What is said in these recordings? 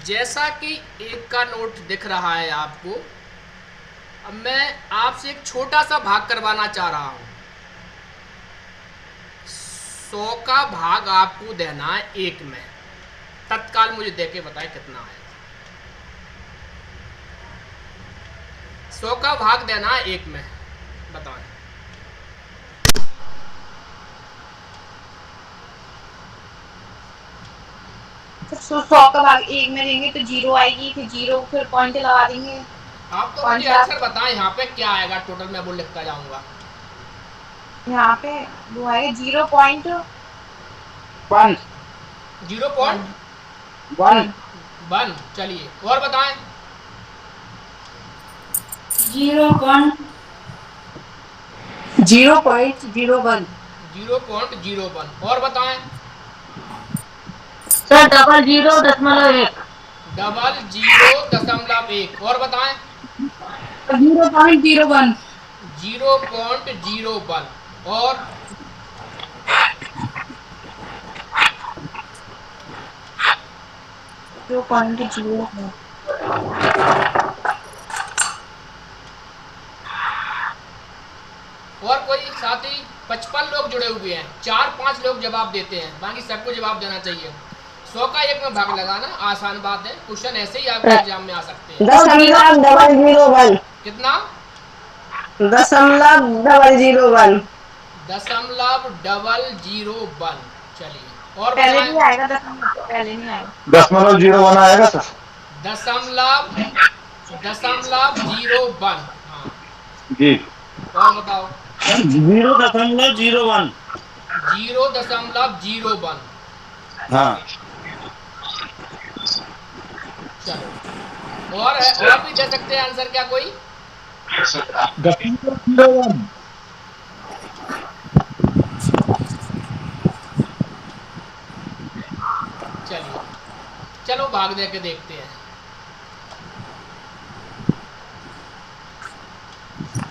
जैसा कि एक का नोट दिख रहा है आपको, अब मैं आपसे एक छोटा सा भाग करवाना चाह रहा हूँ। 100 का भाग आपको देना है 1 में। तत्काल मुझे दे के बताएं कितना है। 100 का भाग देना है 1 में, बताएं। तो 100 का भाग 1 में देंगे तो 0 आएगी, फिर 0 फिर पॉइंट लगा देंगे। आप तो मुझे पॉइंट आंसर बताएं यहाँ पे क्या आएगा टोटल, मैं वो लिखता जाऊंगा। यहाँ पे वो आएगा 1 0.1। 1 चलिए और बताएं। 0.01। 0.01 और बताएं। सर 00.1। 00.1 और बताएं। 0.01। 0.01 और 0.01। और कोई साथी? 55 लोग जुड़े हुए हैं, 4-5 लोग जवाब देते हैं, बाकी सबको जवाब देना चाहिए। 100 का 1 में भाग लगाना आसान बात है, क्वेश्चन ऐसे ही आपके एग्जाम में आ सकते हैं। 0.001 कितना? 0.001। 0.001। चलिए और पहले बताएं। नहीं आएगा, पहले नहीं आएगा। 0.01 आएगा सर। दशमलव 0.01। हाँ जी। और बताओ। 0.01। 0.01। हाँ। चलो और है, और भी दे सकते हैं आंसर क्या कोई? 0.01। चलिए चलो भाग दे के देखते हैं।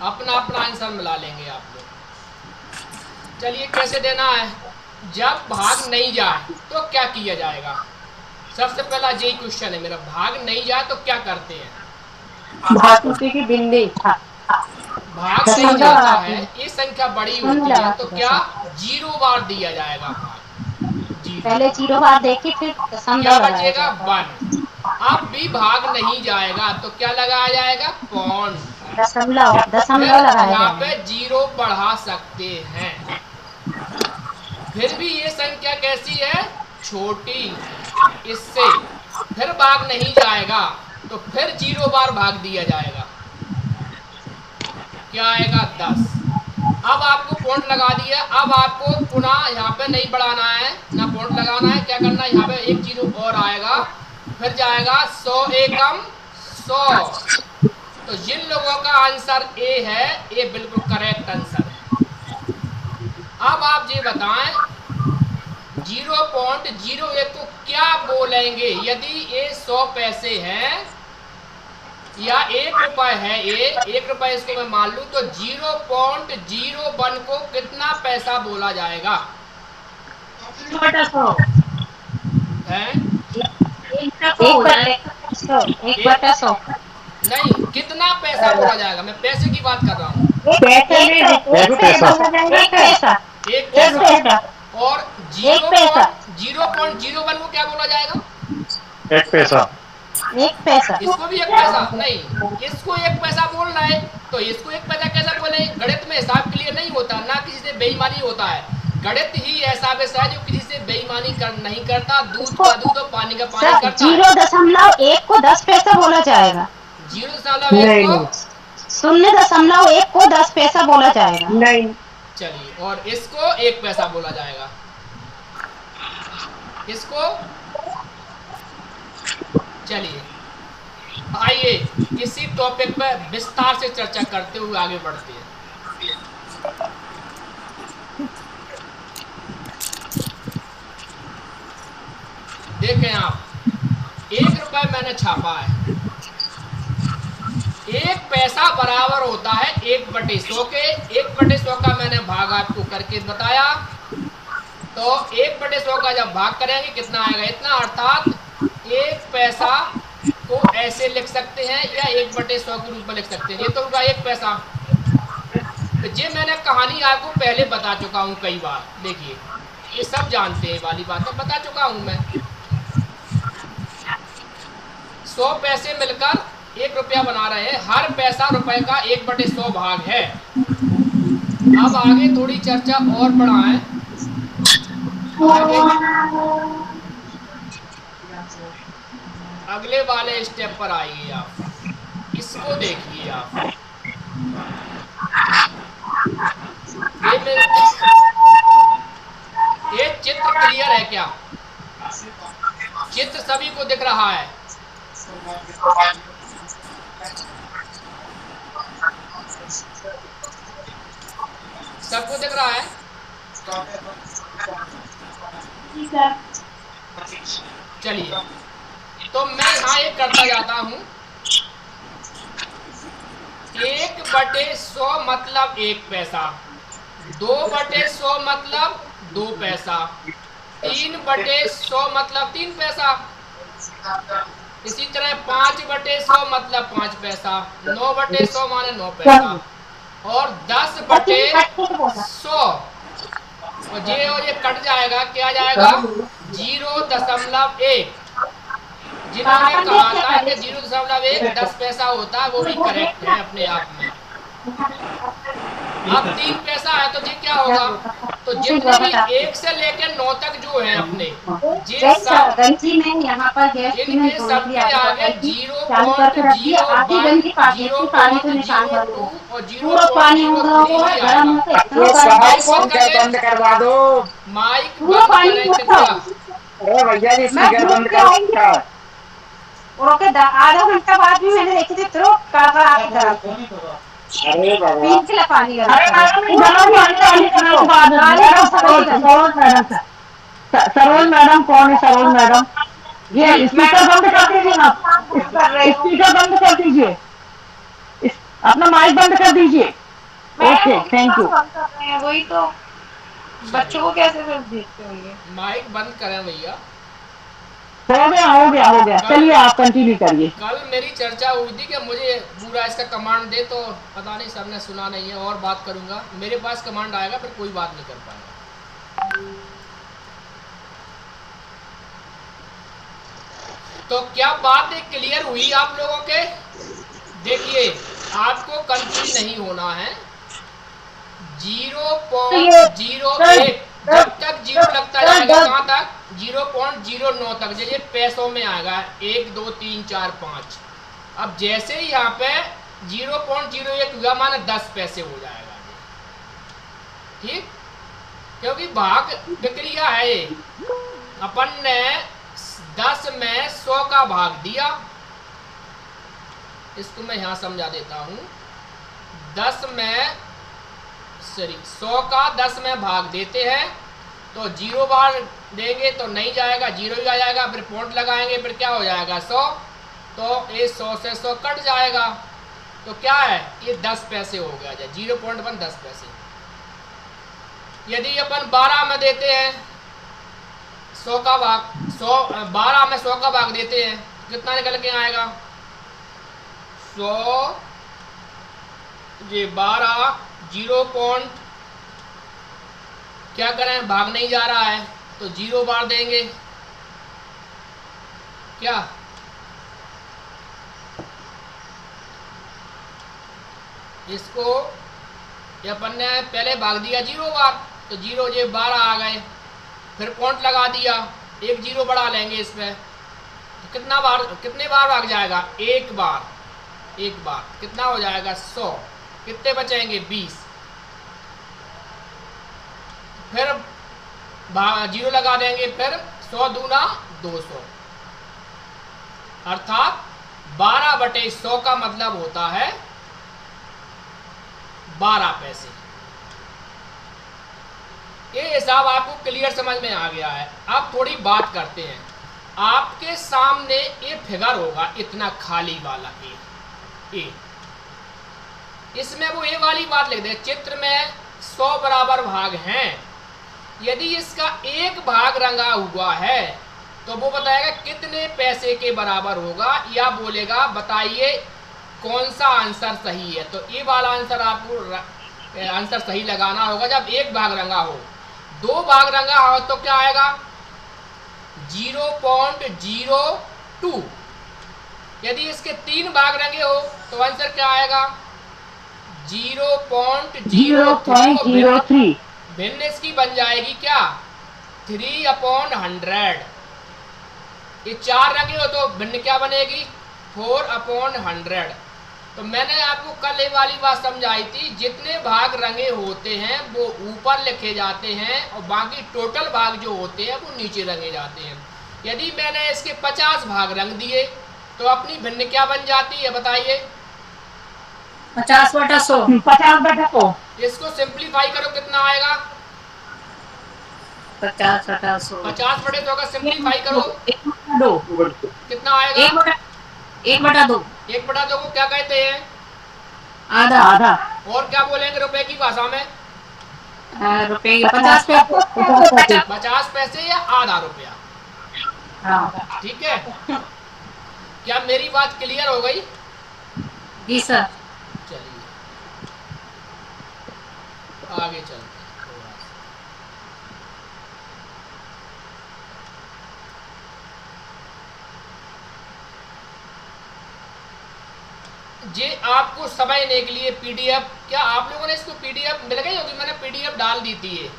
अपना अपना आंसर मिला लेंगे आप लोग। चलिए कैसे देना है। जब भाग नहीं जाए तो क्या किया जाएगा? सबसे पहला यही क्वेश्चन है मेरा, भाग नहीं जाए तो क्या करते हैं? धातु की बिंदी। भाग नहीं जाता है, ये संख्या बड़ी होती है तो क्या 0 बार दिया जाएगा भाग। 0। पहले 0 बार देके फिर क्या दशमलव लगाया बचेगा? जाता 1। अब भी भाग नहीं जाएगा तो क्या लगाया जाएगा? पॉइंट। है। दशमलव फिर दशमलव लगाया यहाँ जाएगा। पे 0 बढ़ा सकते हैं। फिर भी ये संख्या कैसी है? छोटी इससे। फिर भाग नहीं जाएगा तो फिर 0 बार भाग दिया जाएगा। क्या आएगा? 10। अब आपको पॉइंट लगा दिया, अब आपको पुनः यहाँ पे नहीं बढ़ाना है ना पॉइंट लगाना है। क्या करना है? यहाँ पे एक 0 और आएगा, फिर जाएगा 100 एकम 100। तो जिन लोगों का आंसर ए है, ये बिल्कुल करेक्ट आंसर है। अब आप ये बताएं 0.01 को क्या बोलेंगे यदि ये 100 पैसे हैं या 1 रुपए है। ये 1 रुपए इसको मैं मान लूं तो 0.01 को कितना पैसा बोला जाएगा? 1/100। है 1/100। नहीं, कितना पैसा बोला जाएगा? मैं पैसे की बात कर रहा हूँ। एक पैसा। एक पैसा। एक पैसा। और 0.01 को क्या बोला जाएगा? एक पैसा। एक पैसा। इसको भी एक पैसा नहीं, इसको एक पैसा बोलना है तो इसको एक पैसा कैसे बोले? गणित में हिसाब क्लियर नहीं होता, ना किसी से बेईमानी होता है। गणित ही ऐसा विषय है जो किसी से बेईमानी नहीं करता, दूध का दूध और पानी का पानी करता है। 0.1 को 10 पैसा बोला जाएगा। 0.1 को 0.1 को 10 पैसा बोला जाएगा। नहीं। चलिए, और इसको 1 पैसा बोला जाएगा। इसको चलिए आइए इसी टॉपिक पर विस्तार से चर्चा करते हुए आगे बढ़ते हैं। देखें आप, 1 रुपए मैंने छापा है। 1 पैसा बराबर होता है 1/100 के। 1/100 का मैंने भाग आपको करके बताया। तो 1/100 का जब भाग करेंगे कितना आएगा? इतना, अर्थात एक पैसा को ऐसे लिख सकते हैं या 1/100 के रूप में लिख सकते हैं। ये तो होगा 1 पैसा। तो ये मैंने कहानी आपको पहले बता चुका हूं कई बार। देखिए ये सब जानते हैं वाली बातें बता चुका हूं मैं। 100 पैसे मिलकर 1 रुपया बना रहे हैं। हर पैसा रुपए का 1/100 भाग है। अब आगे थोड़ी चर्चा और बढ़ाएं। अगले वाले स्टेप पर आइए आप। इसको देखिए आप। ये चित्र क्लियर है क्या? चित्र सभी को दिख रहा है? सबको दिख रहा है? चलिए तो मैं यहाँ एक करता जाता हूँ। 1/100 मतलब 1 पैसा, 2/100 मतलब 2 पैसा, 3/100 मतलब 3 पैसा, इसी तरह 5/100 मतलब 5 पैसा, 9/100 माने 9 पैसा, और 10/100 और ये कट जाएगा। क्या जाएगा? 0.1। जिन्होंने कहा था कि 0.1 10 पैसा होता है वो भी करेक्ट है अपने आप में। अब 3 पैसा है तो ये क्या होगा? तो जितने भी 1 से लेकर 9 तक जो है अपने ये सब इनके सबके आगे 0.001 0.02 और 0.03 बंद करवा दो। माइक बंद करें कृपया। अरे भैया जी स्पीकर बंद करो। ओके आधा घंटा बाद भी मैंने देखी थी तो अरे बाबा पानी सरोज मैडम कौन है? सरोज मैडम ये स्पीकर बंद कर दीजिए ना। स्पीकर बंद कर दीजिए, अपना माइक बंद कर दीजिए। Okay thank you. वही तो बच्चों को कैसे देखते होंगे। माइक बंद करें भैया। हो गया। चलिए आप कंटिन्यू करिए। कल मेरी चर्चा हुई थी कि मुझे पूरा इसका कमांड दे, तो पता नहीं सर ने सुना नहीं है। और बात करूंगा, मेरे पास कमांड आएगा फिर कोई बात नहीं कर पाएगा। तो क्या बात क्लियर हुई आप लोगों के? देखिए आपको कंफ्यूज नहीं होना है। 0.01 जब तक 0 लगता जाएगा कहाँ तक? 0.09 तक। जैसे पैसों में आएगा 1 2 3 4 5। अब जैसे ही यहाँ पे 0.01 हुआ माने 10 पैसे हो जाएगा। ठीक, क्योंकि भाग प्रक्रिया है ये। अपन ने 10 में 100 का भाग दिया। इसको मैं यहाँ समझा देता हूँ। 100 का 10 में भाग देते हैं तो 0 बार देंगे तो नहीं जाएगा, 0 ही आ जाएगा। फिर पॉइंट लगाएंगे फिर क्या हो जाएगा? 100। तो ये 100 से 100 कट जाएगा तो क्या है? ये 10 पैसे हो गया। 0.1 10 पैसे। यदि अपन 12 में देते हैं 100 का भाग, 12 में 100 का भाग देते हैं कितना निकल के आएगा? 100 ये 12 0 पॉइंट क्या करें? भाग नहीं जा रहा है तो 0 बार देंगे। क्या इसको अपन ने पहले भाग दिया 0 बार तो 0 ये 12 आ गए। फिर पॉइंट लगा दिया, 1 0 बढ़ा लेंगे इसमें तो कितने बार भाग जाएगा? 1 बार। 1 बार कितना हो जाएगा? 100। कितने बचेंगे? 20। फिर 0 लगा देंगे, फिर 100 दूना 200, अर्थात 12/100 का मतलब होता है 12 पैसे। ये हिसाब आपको क्लियर समझ में आ गया है। अब थोड़ी बात करते हैं। आपके सामने ये फिगर होगा इतना खाली वाला ए। इसमें वो ये वाली बात लिख दे, चित्र में 100 बराबर भाग हैं। यदि इसका एक भाग रंगा हुआ है तो वो बताएगा कितने पैसे के बराबर होगा, या बोलेगा बताइए कौन सा आंसर सही है। तो ये वाला आंसर आपको आंसर सही लगाना होगा जब एक भाग रंगा हो। दो भाग रंगा हो तो क्या आएगा 0.02। यदि इसके 3 भाग रंगे हो तो आंसर क्या आएगा 0.03। 0.03। भिन्न इसकी बन जाएगी क्या 3/100। ये 4 रंगे हो तो भिन्न क्या बनेगी 4/100। तो मैंने आपको कल ये वाली बात समझाई थी, जितने भाग रंगे होते हैं वो ऊपर लिखे जाते हैं और बाकी टोटल भाग जो होते हैं वो नीचे रंगे जाते हैं। यदि मैंने इसके 50 भाग रंग दिए तो अपनी भिन्न क्या बन जाती है बताइए 50/100। 50/100। इसको सिंप्लीफाई करो कितना आएगा 50/100। 50/100 का सिंप्लीफाई करो 1/2। कितना आएगा 1/2। 1/2 को क्या कहते हैं आधा। आधा। और क्या बोलेंगे रुपए की भाषा में रुपए 50 पैसे। 50 पैसे या आधा रुपया। हाँ। ठीक है, क्या मेरी बात क्लियर हो गई? जी सर। चलिए आगे चलते हैं थोड़ा सा। ये आपको समझने के लिए पीडीएफ, क्या आप लोगों ने इसको पीडीएफ मिल गई होगी? मैंने पीडीएफ डाल दी थी ये,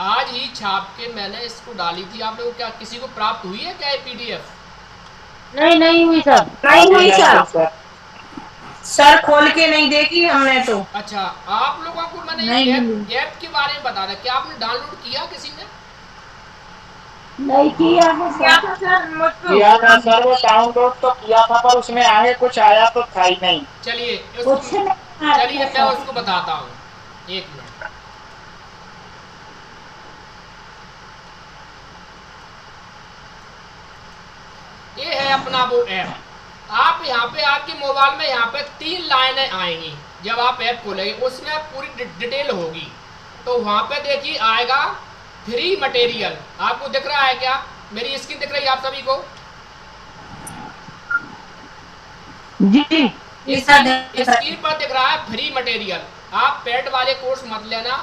आज ही छाप के मैंने इसको डाली थी। आप लोगों को क्या किसी को प्राप्त हुई है क्या ये पीडीएफ? नहीं हुई सर। नहीं हुई सर खोल के नहीं देखी हमने तो। अच्छा, आप लोगों को मैंने नहीं, ऐप के बारे में बता था, क्या आपने डाउनलोड किया किसी ने? नहीं किया किया था सर, वो डाउनलोड तो किया था पर उसमें आगे कुछ आया तो था ही नहीं। चलिए कुछ नहीं आया चलिए मैं उसको बताता हूँ, एक मिनट। ये है अपना वो ऐप। आप यहाँ पे आपके मोबाइल में यहाँ पे 3 लाइनें आएंगी जब आप ऐप खोलेंगे, उसमें पूरी डिटेल होगी। तो वहाँ पे देखिए आएगा फ्री मटेरियल। आपको दिख रहा है क्या? मेरी स्क्रीन दिख रही है आप सभी को? जी। स्क्रीन पर दिख रहा है फ्री मटेरियल। आप पेड वाले कोर्स मत लेना,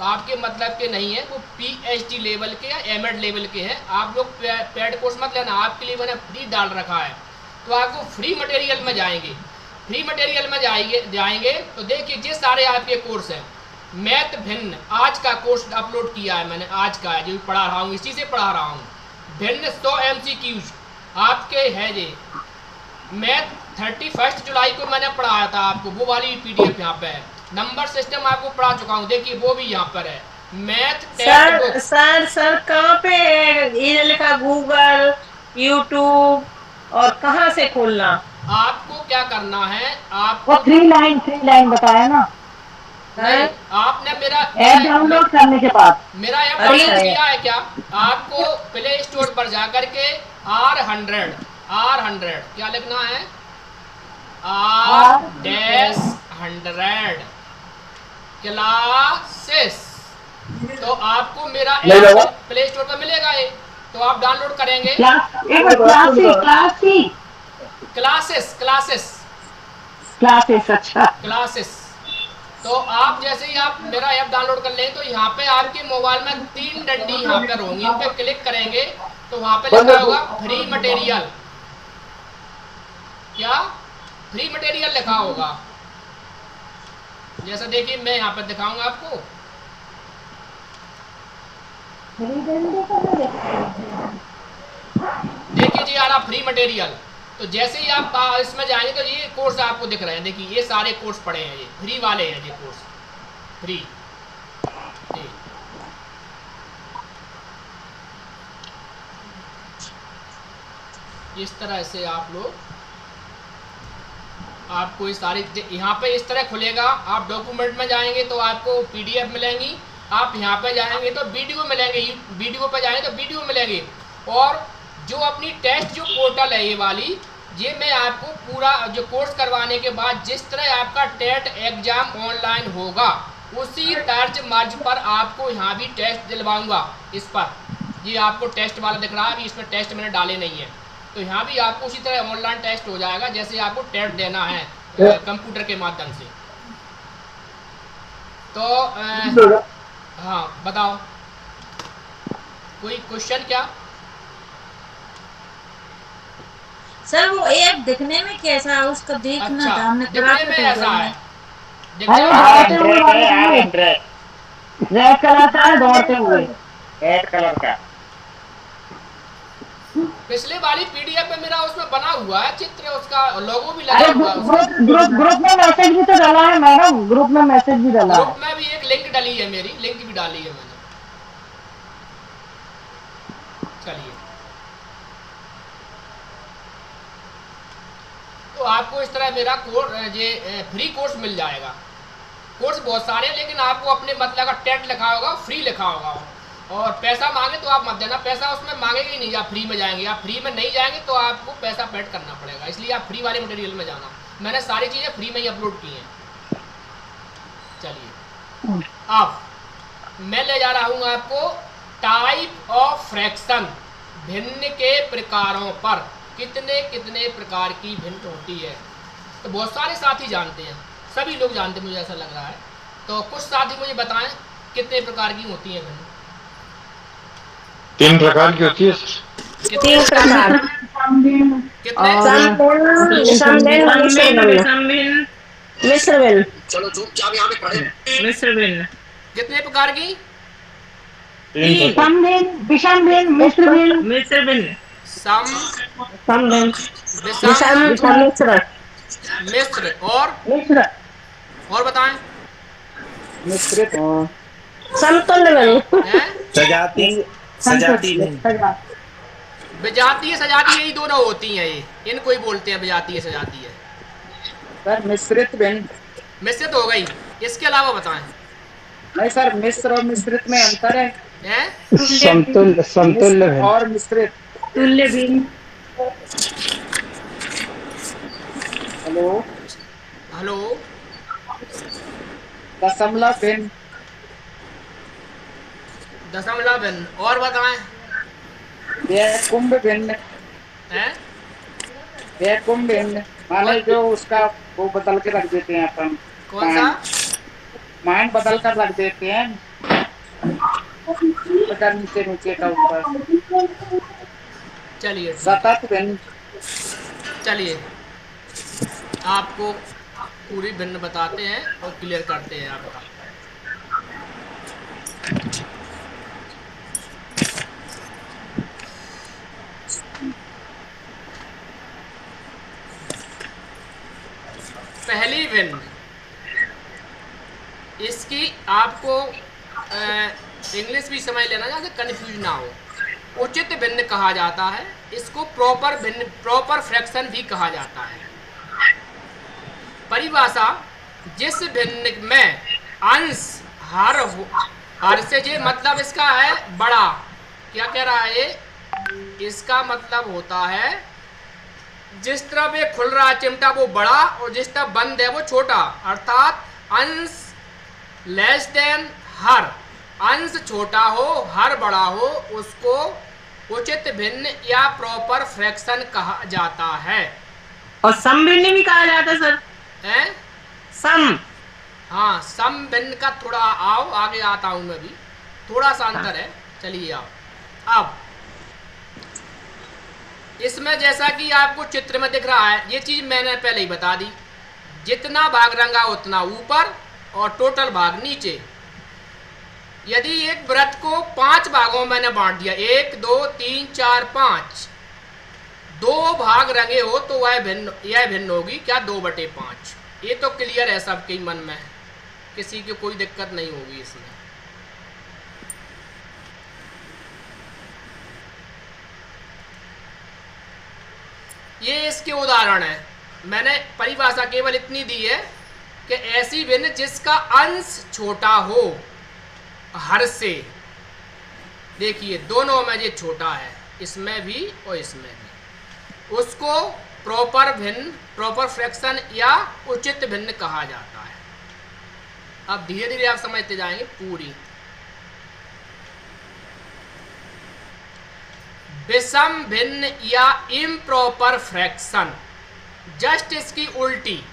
आपके मतलब के नहीं है, वो PhD लेवल के या एमएड लेवल के हैं। आप लोग पेड कोर्स मत लेना, आपके लिए मैंने फ्री डाल रखा है। तो आपको फ्री मटेरियल में जाएंगे, फ्री मटेरियल में जाएंगे तो देखिए ये सारे आपके कोर्स हैं। मैथ भिन्न आज का कोर्स अपलोड किया है मैंने, आज का है जो पढ़ा रहा हूँ, इसी से पढ़ा रहा हूँ। भिन्न 100 MCQs आपके है ये। मैथ 31 जुलाई को मैंने पढ़ाया था आपको, वो वाली PDF यहाँ पे है। नंबर सिस्टम आपको पढ़ा चुका हूँ, देखिए वो भी यहाँ पर है। मैथ सर कहाँ पे ये लिखा गूगल यूट्यूब और कहाँ से खोलना? आपको क्या करना है, आपको वो 3 लाइन बताया ना। नहीं, आपने मेरा ऐप डाउनलोड करने के बाद मेरा ऐप डाउनलोड किया है क्या? आपको प्ले स्टोर पर जाकर के R100 क्या लिखना है R-100 क्लासेस। तो आपको मेरा ऐप प्ले स्टोर पर मिलेगा ये, तो आप डाउनलोड करेंगे। क्लासेस। तो आप जैसे ही आप मेरा ऐप डाउनलोड कर लें तो यहाँ पे आपके मोबाइल में 3 डंडी यहाँ पर होंगी, इन पे क्लिक करेंगे तो वहाँ पे लिखा होगा फ्री मटेरियल। क्या फ्री मटेरियल लिखा होगा? जैसा देखिए मैं यहाँ पर दिखाऊंगा आपको। देखिए जी आ रहा फ्री मटेरियल। तो जैसे ही आप इसमें जाएंगे तो ये कोर्स आपको दिख रहे हैं। देखिए ये सारे कोर्स पड़े हैं, ये फ्री वाले हैं, ये कोर्स फ्री। इस तरह से आप लोग, आपको इस सारी यहाँ पे इस तरह खुलेगा। आप डॉक्यूमेंट में जाएंगे तो आपको PDF मिलेंगी, आप यहाँ पे जाएंगे तो वीडियो मिलेंगे, वीडियो पे जाएंगे तो वीडियो मिलेंगे। और जो अपनी टेस्ट जो पोर्टल है ये वाली, ये मैं आपको पूरा जो कोर्स करवाने के बाद जिस तरह आपका टेट एग्जाम ऑनलाइन होगा उसी तर्ज मर्ज पर आपको यहाँ भी टेस्ट दिलवाऊंगा। इस पर ये आपको टेस्ट वाला दिख रहा है, अभी इसमें टेस्ट मैंने डाले नहीं है। तो यहाँ भी आपको उसी तरह ऑनलाइन टेस्ट हो जाएगा जैसे आपको टेस्ट देना है कंप्यूटर के माध्यम से। तो हाँ बताओ, कोई क्वेश्चन क्या? सर वो ऐप दिखने में कैसा है उसका देखना अच्छा, था, हमने दिखने में ऐसा है, दिखने अरे में दौड़ते हुए एंड्रॉइड है यार, वाले एंड्रॉइड रेड कलर का है, दौड़ते हुए। रेड कलर का। पिछले वाली पीडीएफ में मेरा उसमें बना हुआ है चित्र, उसका लोगो भी लगा अरे हुआ है उसमें। ग्रुप में मैसेज भी तो डाला है मैडम, ग्रुप में मैसेज भी डाला है। ग्रुप में भी एक लिंक डली है, मेरी लिंक भी डाली है मैंने। चलिए, तो आपको इस तरह मेरा कोर्स ये फ्री कोर्स मिल जाएगा। कोर्स बहुत सारे हैं, लेकिन आपको अपने मतलब का टेट लिखा होगा, फ्री लिखा होगा, और पैसा मांगे तो आप मत देना, पैसा उसमें मांगेगा ही नहीं। आप फ्री में जाएंगे, आप फ्री में नहीं जाएंगे तो आपको पैसा पेड करना पड़ेगा, इसलिए आप फ्री वाले मटेरियल में जाना। मैंने सारी चीज़ें फ्री में ही अपलोड की हैं। चलिए, अब मैं ले जा रहा हूँ आपको टाइप ऑफ फ्रैक्शन, भिन्न के प्रकारों पर। कितने कितने प्रकार की भिन्न होती है, तो बहुत सारे साथी जानते हैं, सभी लोग जानते हैं मुझे ऐसा लग रहा है। तो कुछ साथी मुझे बताएं कितने प्रकार की होती हैं भिन्न? 3 प्रकार की होती है। कितने प्रकार। कितने? मिश्र भिन्न। कितने प्रकार की? 3 प्रकार। समभिन्न, विषमभिन्न, मिश्रभिन्न। मिश्र भिन्न। सम, समभिन्न। विषम, मिश्र और बताएं? मिश्रित। समतुल्य भिन्न। हैं? सजाती विजातीय सजातीय, यही दोनों होती हैं, ये इनको ही बोलते हैं विजातीय सजातीय। सर मिश्रित भिन्न। मिश्रित हो गई, इसके अलावा बताएं? नहीं सर, मिश्र और मिश्रित में अंतर है। हैं? समतुल्य मिश्र और मिश्रित। तुल्य भिन्न। हेलो, हेलो, दशमलव भिन्न। दशमलव भिन्न, और बताएं? व्यकुंभ भिन्न। हैं? व्यकुंभ भिन्न माने जो उसका वो बदल के रख देते हैं अपन। कौन सा? मान बदल कर रख देते हैं, ऊपर नीचे, नीचे का ऊपर। चलिए, सतत भिन्न। चलिए आपको पूरी भिन्न बताते हैं और क्लियर करते हैं आपका। पहली भिन्न, इसकी आपको इंग्लिश भी समझ लेना जहाँ से कन्फ्यूज ना हो। उचित भिन्न कहा जाता है, इसको प्रॉपर भिन्न, प्रॉपर फ्रैक्शन भी कहा जाता है। परिभाषा, जिस भिन्न में अंश हर से जे मतलब इसका है बड़ा। क्या कह रहा है ये? इसका मतलब होता है जिस तरफ ये खुल रहा है चिमटा वो बड़ा और जिस तरफ बंद है वो छोटा, अर्थात अंश लेस देन हर। अंश छोटा हो हर बड़ा हो, उसको उचित भिन्न या प्रॉपर फ्रैक्शन कहा जाता है। और सम भिन्न भी कहा जाता है सर। हैं? सम। हाँ, सम भिन्न का थोड़ा आओ आगे आता हूं मैं भी, थोड़ा सा अंतर है। चलिए आओ। अब इसमें जैसा कि आपको चित्र में दिख रहा है, ये चीज मैंने पहले ही बता दी, जितना भाग रंगा उतना ऊपर और टोटल भाग नीचे। यदि एक वृत्त को 5 भागों में मैंने बांट दिया, 1 2 3 4 5, 2 भाग रंगे हो तो वह भिन्न होगी क्या? 2/5। ये तो क्लियर है सबके मन में, किसी की कोई दिक्कत नहीं होगी इसमें। ये इसके उदाहरण है। मैंने परिभाषा केवल इतनी दी है कि ऐसी भिन्न जिसका अंश छोटा हो हर से। देखिए दोनों में ये छोटा है, इसमें भी और इसमें भी, उसको प्रॉपर भिन्न, प्रॉपर फ्रैक्शन या उचित भिन्न कहा जाता है। अब धीरे धीरे आप समझते जाएंगे पूरी। विषम भिन्न या इम्प्रॉपर फ्रैक्शन, जस्ट इसकी उल्टी,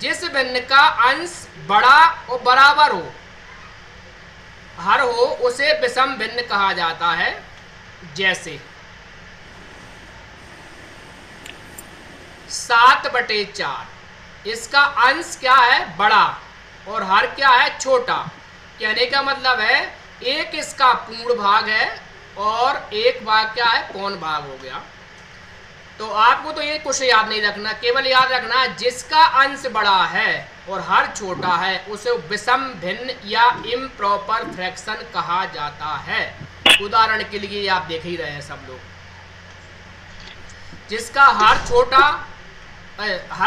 जिस भिन्न का अंश बड़ा और बराबर हो, हर हो, उसे विषम भिन्न कहा जाता है। जैसे 7/4, इसका अंश क्या है? बड़ा, और हर क्या है? छोटा। कहने का मतलब है एक इसका पूर्ण भाग है और एक भाग क्या है? पौन भाग हो गया। तो आपको तो ये कुछ याद नहीं रखना, केवल याद रखना जिसका अंश बड़ा है और हर छोटा है उसे विषम भिन्न या इम्प्रॉपर फ्रैक्शन कहा जाता है। उदाहरण के लिए आप देख ही रहे हैं सब लोग, जिसका हर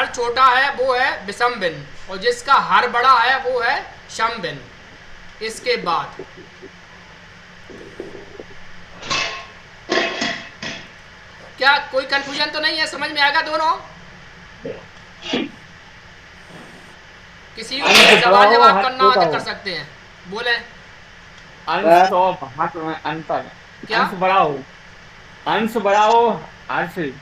छोटा है वो है विषम भिन्न, और जिसका हर बड़ा है वो है सम भिन्न। इसके बाद क्या कोई कंफ्यूजन तो नहीं है? समझ में आएगा दोनों? किसी को सवाल जवाब करना हो तो कर सकते हैं, बोले। अंश और भाग में अंतर, क्या? अंश बड़ा हो हर से।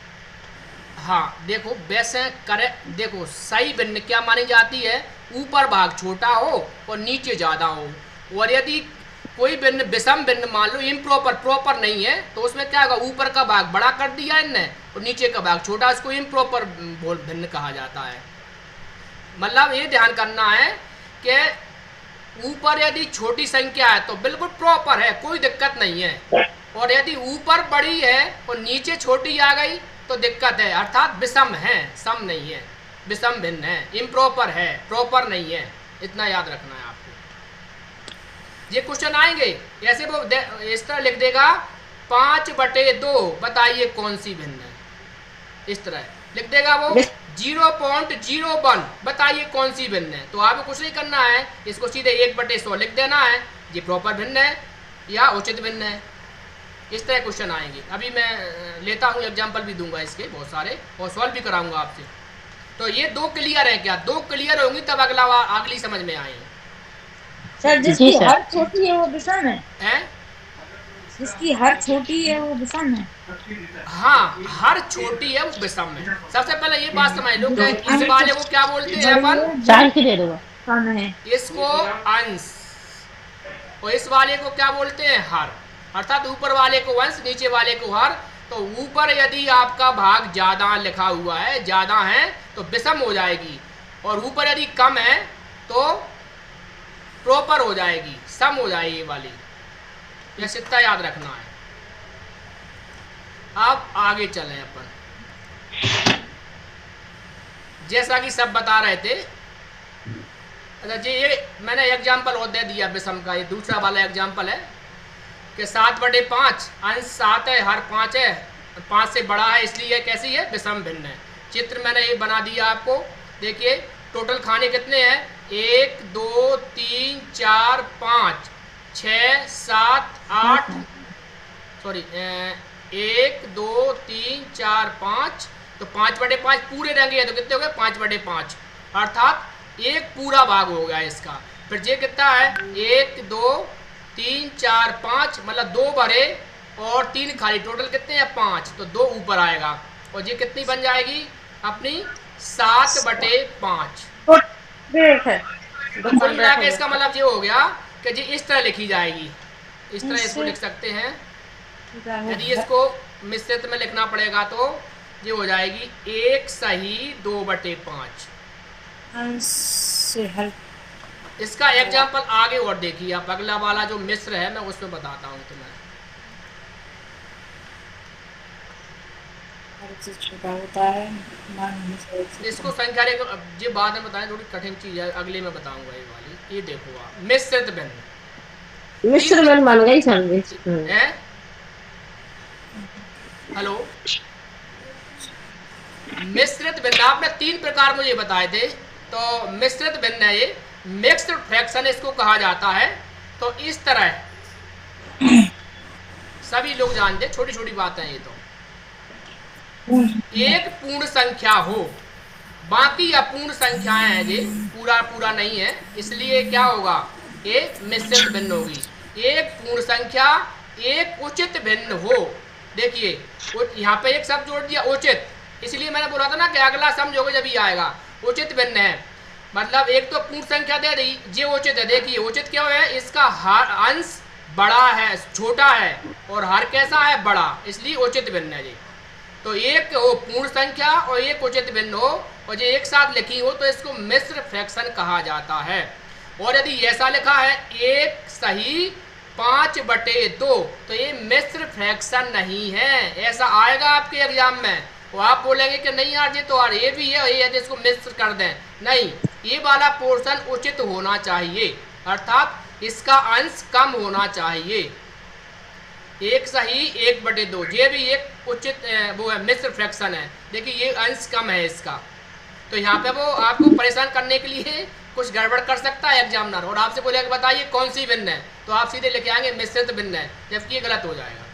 हाँ देखो, वैसे करे, देखो सही भिन्न क्या मानी जाती है? ऊपर भाग छोटा हो और नीचे ज्यादा हो। और यदि कोई भिन्न विषम भिन्न मान लो इम्प्रॉपर, प्रॉपर नहीं है, तो उसमें क्या होगा? ऊपर का भाग बड़ा कर दिया इनने और नीचे का भाग छोटा, इसको इम्प्रॉपर भिन्न कहा जाता है। मतलब ये ध्यान करना है कि ऊपर यदि छोटी संख्या है तो बिल्कुल प्रॉपर है, कोई दिक्कत नहीं है, और यदि ऊपर बड़ी है और नीचे छोटी आ गई तो दिक्कत है, अर्थात विषम है, सम नहीं है, विषम भिन्न है, इम्प्रॉपर है, प्रॉपर नहीं है। इतना याद रखना है आपको। ये क्वेश्चन आएंगे ऐसे, वो इस तरह लिख देगा 5/2, बताइए कौन सी भिन्न है? इस तरह लिख देगा वो 0.01, बताइए कौन सी भिन्न है? तो आपको कुछ नहीं करना है, इसको सीधे 1/100 लिख देना है, ये प्रॉपर भिन्न है या उचित भिन्न है। इस तरह क्वेश्चन आएंगे। अभी मैं लेता हूँ एग्जाम्पल भी दूंगा इसके बहुत सारे, और सॉल्व भी कराऊंगा आपसे। तो ये 2 क्लियर है क्या? 2 क्लियर होंगी तब अगली समझ में आए। सर जिसकी हर छोटी है वो विषम हैं? जिसकी हर छोटी है वो विषम है। हाँ, हर छोटी है वो विषम है। सबसे पहले ये बात समझ लो कि इस वाले को क्या बोलते हैं अपन? इसको अंश, और इस वाले को क्या बोलते हैं? हर, अर्थात ऊपर वाले को अंश, नीचे वाले को हर। तो ऊपर यदि आपका भाग ज्यादा लिखा हुआ है, ज्यादा है तो विषम हो जाएगी, और ऊपर यदि कम है तो प्रॉपर हो जाएगी, सम हो जाएगी ये वाली। यह सिद्धा याद रखना है। अब आगे चलें अपन, जैसा कि सब बता रहे थे। अच्छा जी, ये मैंने एग्जाम्पल और दे दिया विषम का। ये दूसरा वाला एग्जाम्पल है कि 7/5, अंश 7 है, हर 5 है, 5 से बड़ा है, इसलिए कैसी है? विषम भिन्न है। चित्र मैंने ये बना दिया आपको। देखिए टोटल खाने कितने हैं? 1 2 3 4 5 6 7 8, सॉरी 1 2 3 4 5, तो 5/5 पूरे रहेंगे तो कितने हो गए? 5/5, अर्थात एक पूरा भाग हो गया इसका। फिर ये कितना है? 1 2 3 4 5, मतलब 2 भरे और 3 खाली, टोटल कितने हैं? 5, तो 2 ऊपर आएगा, और ये कितनी बन जाएगी अपनी? 7/5। तो कुल मिला के इसका मतलब ये हो गया कि जी इस तरह लिखी जाएगी। इस तरह इसको लिख सकते हैं। यदि इसको मिश्रित में लिखना पड़ेगा तो ये हो जाएगी 1 सही 2/5। इसका एग्जाम्पल आगे और देखिए आप, अगला वाला जो मिश्र है मैं उसमें बताता हूँ तुम्हें। छोटा होता है, इसको संख्या ये बाद में बताएं, थोड़ी कठिन चीज है, अगले में बताऊंगा ये वाली। ये देखो आप, मिश्रित भिन्न, मिश्र भिन्न बन गई समझे है। हेलो, मिश्रित भिन्न आपने 3 प्रकार मुझे बताए थे। तो मिश्रित भिन्न है ये, मिक्स्ड फ्रैक्शन इसको कहा जाता है। तो इस तरह सभी लोग जानते, छोटी छोटी बातें ये। तो एक पूर्ण संख्या हो, बाकी अपूर्ण संख्याएं हैं, ये पूरा नहीं है, इसलिए क्या होगा? ये मिश्रित भिन्न होगी। एक पूर्ण संख्या एक उचित भिन्न हो, देखिए यहाँ पे एक शब्द जोड़ दिया उचित, इसलिए मैंने बोला था ना कि अगला समझोगे जब ये आएगा। उचित भिन्न है मतलब एक तो पूर्ण संख्या दे दी, ये उचित है। देखिए उचित क्या है, इसका हर अंश बड़ा है, छोटा है, और हर कैसा है, बड़ा, इसलिए उचित भिन्न है जी। तो एक हो पूर्ण संख्या और एक उचित भिन्न हो और ये एक साथ लिखी हो तो इसको मिश्र फ्रैक्शन कहा जाता है। और यदि ऐसा लिखा है 1 सही 5/2 तो ये मिश्र फ्रैक्शन नहीं है। ऐसा आएगा आपके एग्जाम में, वो आप बोलेंगे कि नहीं यार ये तो यार ये भी है, ये इसको मिश्र कर दें, नहीं, ये वाला पोर्शन उचित होना चाहिए, अर्थात इसका अंश कम होना चाहिए। 1 सही 1/2 ये भी एक उचित वो है, मिश्र फ्रैक्शन है। देखिए ये अंश कम है इसका, तो यहाँ पे वो आपको परेशान करने के लिए कुछ गड़बड़ कर सकता है एग्जामिनर, और आपसे बोलेगा बताइए कौन सी भिन्न है, तो आप सीधे लेके आएंगे मिश्रित भिन्न है, जबकि ये गलत हो जाएगा।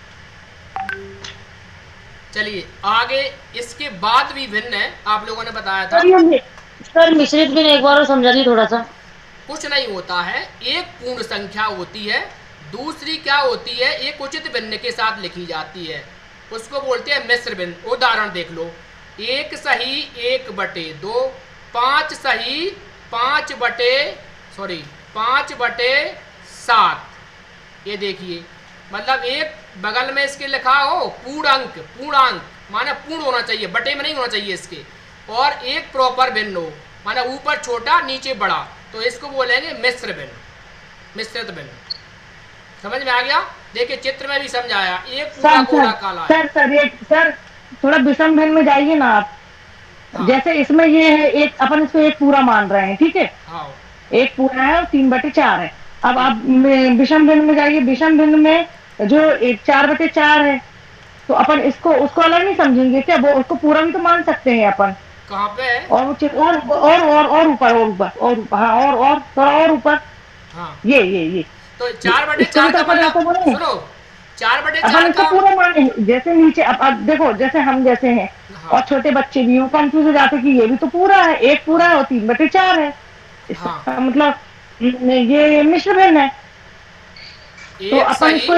चलिए आगे, इसके बाद भी भिन्न है, आप लोगों ने बताया था। सर मिश्रित भिन्न एक बार और समझा दिए थोड़ा सा। कुछ नहीं होता है, एक पूर्ण संख्या होती है, दूसरी क्या होती है, एक उचित भिन्न के साथ लिखी जाती है, उसको बोलते हैं मिश्र भिन्न। उदाहरण देख लो, 1 सही 1/2, 5 सही 5/7। ये देखिए मतलब एक बगल में इसके लिखा हो पूर्णांक, पूर्णांक माने पूर्ण होना चाहिए, बटे में नहीं होना चाहिए इसके, और एक प्रॉपर भिन्न हो माने ऊपर छोटा नीचे बड़ा, तो इसको बोलेंगे मिश्र भिन्न, मिश्रित भिन्न। समझ में आ गया? देखिए चित्र में भी समझाया, एक पूरा कोरा काला है। सर थोड़ा विषम भिन्न में जाइए ना आप। हाँ। जैसे इसमें ये है एक, अपन इसको एक पूरा मान रहे हैं, ठीक है, हाँ एक पूरा है और 3/4 है। अब आप विषम भिन्न में जाइए, विषम भिन्न में जो 4/4 है, तो अपन इसको उसको अलग नहीं समझेंगे क्या? वो उसको पूरा भी तो मान सकते हैं अपन। कहाँ पे है? और ऊपर हाँ, और थोड़ा और ऊपर। हाँ ये तो 4/4 का मतलब सुनो, 4/4 इसको का पूरा माने, जैसे नीचे अब देखो, जैसे हम जैसे हैं हाँ। और छोटे बच्चे भी हो कंफ्यूज हो जाते कि ये भी तो पूरा है, एक पूरा है और 3/4 है, इसका हाँ। मतलब ये मिश्र भिन्न है। तो अपन इसको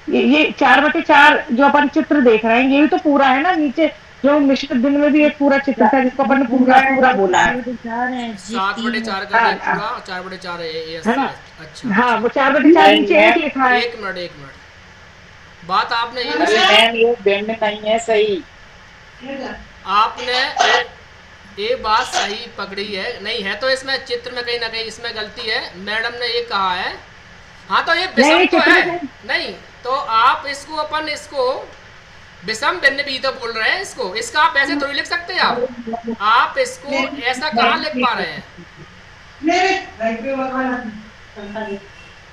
ये 4/4 जो अपन चित्र देख रहे हैं, ये भी तो पूरा है ना। नीचे जो मिश्र भिन्न में भी एक पूरा चित्र था जिसको अपन ने पूरा बोला है। 7/4 का ये पूरा, 4/4 है। अच्छा हाँ, वो 4/4 नीचे एक लिखा है। एक मिनट, बात आपने ये भिन्न नहीं है, सही आपने ये बात सही पकड़ी है, नहीं है तो इसमें चित्र में कहीं ना कहीं इसमें गलती है, मैडम ने ये कहा है। हाँ तो ये विषम तो है नहीं, तो आप इसको अपन इसको विषम भिन्न भी तो बोल रहे हैं इसको, इसका आप ऐसे थोड़ी लिख सकते हैं। आप इसको ऐसा कहाँ लिख पा रहे हैं?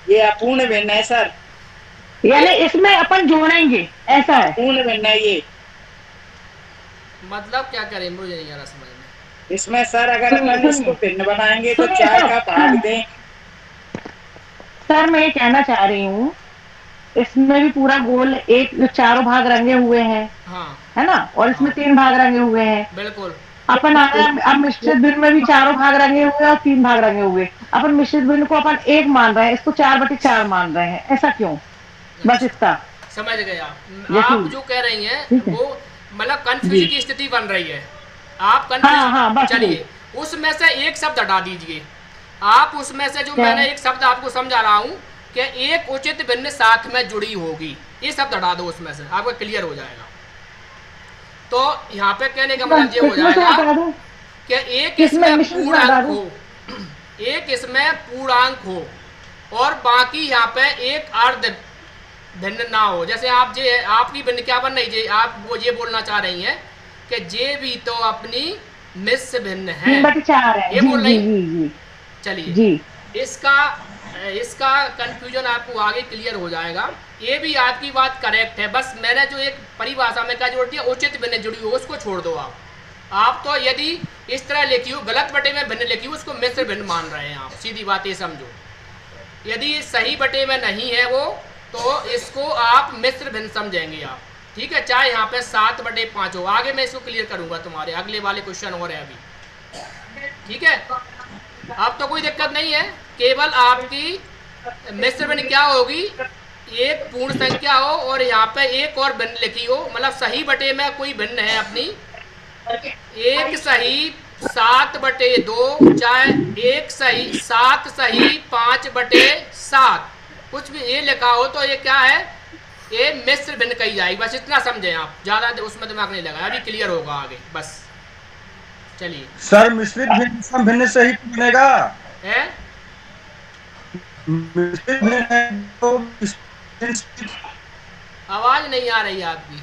ये अपूर्ण भिन्न है सर, यानी इसमें अपन जोड़ेंगे, ऐसा है। पूर्ण भिन्न है ये। मतलब क्या करें, मुझे नहीं आ रहा समझ में। इसमें सर अगर अपन इसको भिन्न बनाएंगे तो 4 का भाग दें। सर मैं ये कहना चाह रही हूँ, इसमें भी पूरा गोल एक जो चारों भाग रंगे हुए हैं, हाँ है ना, और इसमें 3 भाग रंगे हुए हैं। बिल्कुल। अपन अब मिश्रित भिन्न में भी 4 भाग रंगे हुए और 3 भाग रंगे हुए। अपन मिश्रित भिन्न को अपन 1 मान रहे हैं, इसको 4/4 मान रहे हैं, ऐसा क्यों? बस इसका समझ गया। आप जो कह रही हैं वो मतलब कंफ्यूजन की स्थिति बन रही है, आप कंफ्यूज। चलिए उसमें से एक शब्द हटा दीजिए आप, उसमें से जो मैंने एक शब्द आपको समझा रहा हूँ कि एक उचित भिन्न साथ में जुड़ी होगी, ये शब्द हटा दो उसमें से, आपको क्लियर हो जाएगा। तो यहाँ पे कहने का मतलब ये हो जाएगा कि एक इसमें पूर्णांक हो, एक इसमें पूर्णांक हो और बाकी यहाँ पे एक अर्ध भिन्न ना हो। जैसे आप जे आपकी भिन्न क्या बन रही, आप वो ये बोलना चाह रही हैं कि जे भी तो अपनी मिश्र भिन्न है, ये बोल रही। चलिए इसका कंफ्यूजन आपको आगे क्लियर हो जाएगा। ये भी आपकी बात करेक्ट है, बस मैंने जो एक परिभाषा में क्या जोड़ दिया, उचित भिन्न जुड़ी हो, उसको छोड़ दो आप तो यदि इस तरह लिखी हो, गलत बटे में भिन्न लिखी हो, उसको मिश्र भिन्न मान रहे हैं आप, सीधी बात ये समझो। यदि सही बटे में नहीं है वो, तो इसको आप मिश्र भिन्न समझेंगे आप, ठीक है, चाहे यहाँ पे 7/5 हो। आगे मैं इसको क्लियर करूंगा, तुम्हारे अगले वाले क्वेश्चन हो रहे हैं अभी, ठीक है। अब तो कोई दिक्कत नहीं है, केवल आपकी मिश्र भिन्न क्या होगी, एक पूर्ण संख्या हो और यहाँ पे एक और भिन्न लिखी हो, मतलब सही बटे में कोई भिन्न है अपनी, एक सही 7/2, चाहे एक सही 7 सही 5/7, कुछ भी ये लिखा हो तो ये क्या है, ये मिश्र भिन्न कही जाएगी। बस इतना समझें आप, ज्यादा उसमें दिमाग नहीं लगा, अभी क्लियर होगा आगे। बस चलिए। सर मिश्रित भिन्न सम भिन्न से ही बनेगा है मिश्रित भिन्न है तो आवाज नहीं आ रही आपकी।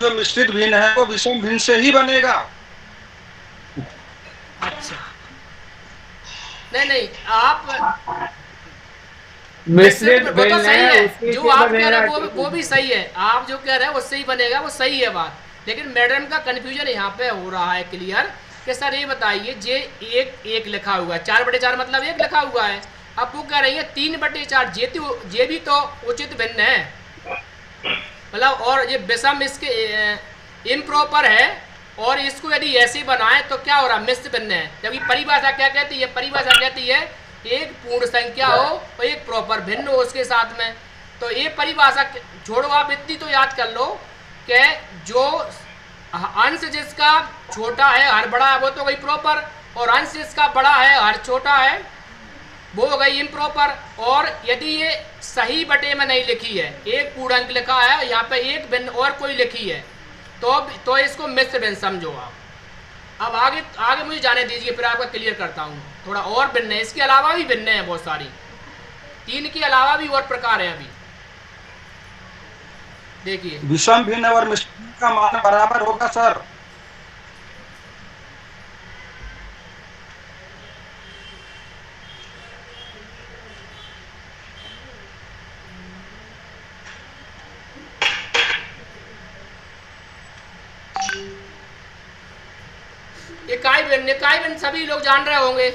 जो मिश्रित भिन्न है वो विषम भिन्न से ही बनेगा। अच्छा, नहीं आप मिश्रित वो तो भिन्न सही है, है, उसके जो से आप कह बनेगा रहे हैं वो भी सही है, आप जो कह रहे हैं उससे ही बनेगा, वो सही है बात। लेकिन मैडम का कंफ्यूजन यहाँ पे हो रहा है क्लियर कि सर ये बताइए, जे एक लिखा हुआ है, 4/4 मतलब एक लिखा हुआ है, अब वो कह रही है 3/4, जे भी तो उचित भिन्न है, मतलब और ये विषम इसके इम्प्रॉपर है, और इसको यदि ऐसे बनाए तो क्या हो रहा, मिश्र भिन्न है। जबकि परिभाषा क्या कहती है, परिभाषा कहती है एक पूर्ण संख्या हो और एक प्रॉपर भिन्न हो उसके साथ में। तो ये परिभाषा छोड़ो, आप इतनी तो याद कर लो कि जो अंश जिसका छोटा है हर बड़ा है वो तो गई प्रॉपर, और अंश जिसका बड़ा है हर छोटा है वो हो गई इम्प्रॉपर। और यदि ये सही बटे में नहीं लिखी है, एक पूर्णांक लिखा है, यहाँ पे एक भिन्न और कोई लिखी है, तो इसको मिश्र भिन्न समझो आप। अब आगे मुझे जाने दीजिए, फिर आपका क्लियर करता हूँ। थोड़ा और भिन्न है, इसके अलावा भी भिन्न है बहुत सारी, 3 के अलावा भी और प्रकार हैं। अभी देखिए, विषम भिन्न और मिश्रित भिन्न का मान बराबर होगा सर। इकाई भिन्न सभी लोग जान रहे होंगे,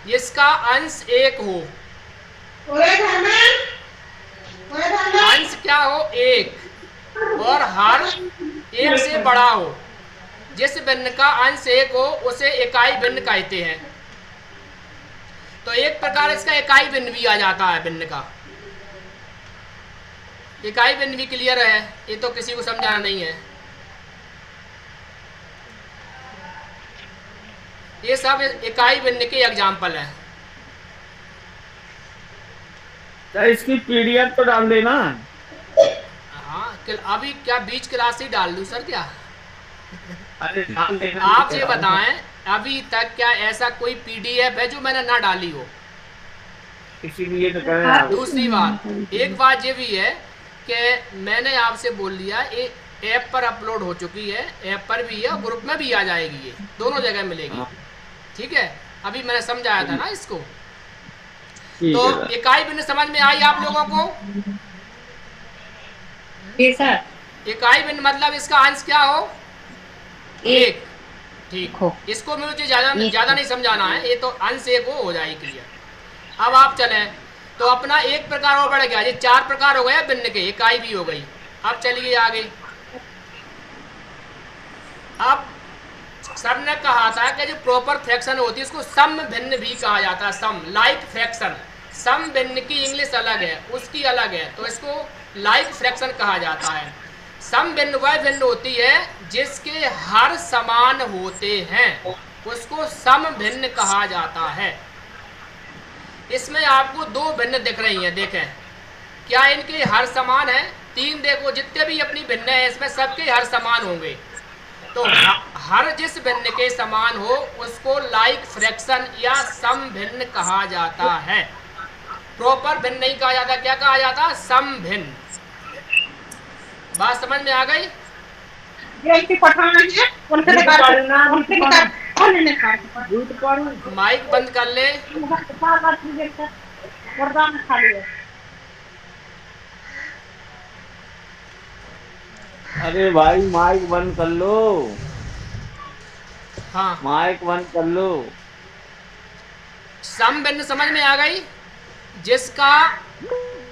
जिसका अंश 1 हो, अंश क्या हो 1, और हर 1 से बड़ा हो। जिस भिन्न का अंश 1 हो उसे इकाई भिन्न कहते हैं। तो एक प्रकार इसका इकाई भिन्न भी आ जाता है, भिन्न का इकाई भिन्न भी क्लियर है, ये तो किसी को समझाना नहीं है। ये सब इकाई भिन्न के एग्जाम्पल है। सर इसकी पीडीएफ तो डाल देना। हाँ, अभी क्या बीच क्लास ही डाल दूं सर क्या? अरे डाल देना। आप ये बताएं, अभी तक क्या ऐसा कोई पीडीएफ है जो मैंने ना डाली हो? इसीलिए तो कह रहे हैं। दूसरी बात, एक बात ये भी है कि मैंने आपसे बोल दिया, ये ऐप पर अपलोड हो चुकी है, ऐप पर भी है, ग्रुप में भी आ जाएगी, ये दोनों जगह मिलेगी। ठीक है, अभी मैंने समझाया था ना इसको। तो इकाई भिन्न समझ में आई आप लोगों को? जी सर। इकाई भिन्न मतलब इसका अंश क्या हो? 1। ठीक हो, इसको मुझे ज्यादा नहीं समझाना है, ये तो अंश 1 हो जाएगी क्लियर। अब आप चले तो अपना एक प्रकार और बढ़ गया, ये 4 प्रकार हो गए भिन्न के, इकाई भी हो गई। अब चलिए आगे। अब सर ने कहा था कि जो प्रॉपर फ्रैक्शन होती है उसको सम भिन्न भी कहा जाता है, सम लाइक फ्रैक्शन। सम भिन्न की इंग्लिश अलग है, उसकी अलग है, तो इसको लाइक फ्रैक्शन कहा जाता है। सम भिन्न वह भिन्न होती है जिसके हर समान होते हैं, उसको सम भिन्न कहा जाता है। इसमें आपको 2 भिन्न दिख रही हैं, देखें क्या इनके हर समान है? 3 देखो, जितने भी अपनी भिन्न है इसमें सबके हर समान होंगे। तो हर जिस भिन्न के समान हो उसको लाइक फ्रैक्शन या सम भिन्न कहा जाता है। प्रॉपर भिन्न नहीं कहा जाता, क्या कहा जाता? सम भिन्न। बात समझ में आ गई? माइक बंद कर ले। अरे भाई माइक बंद कर लो। हाँ, माइक बंद कर लो। सम भिन्न समझ में आ गई? जिसका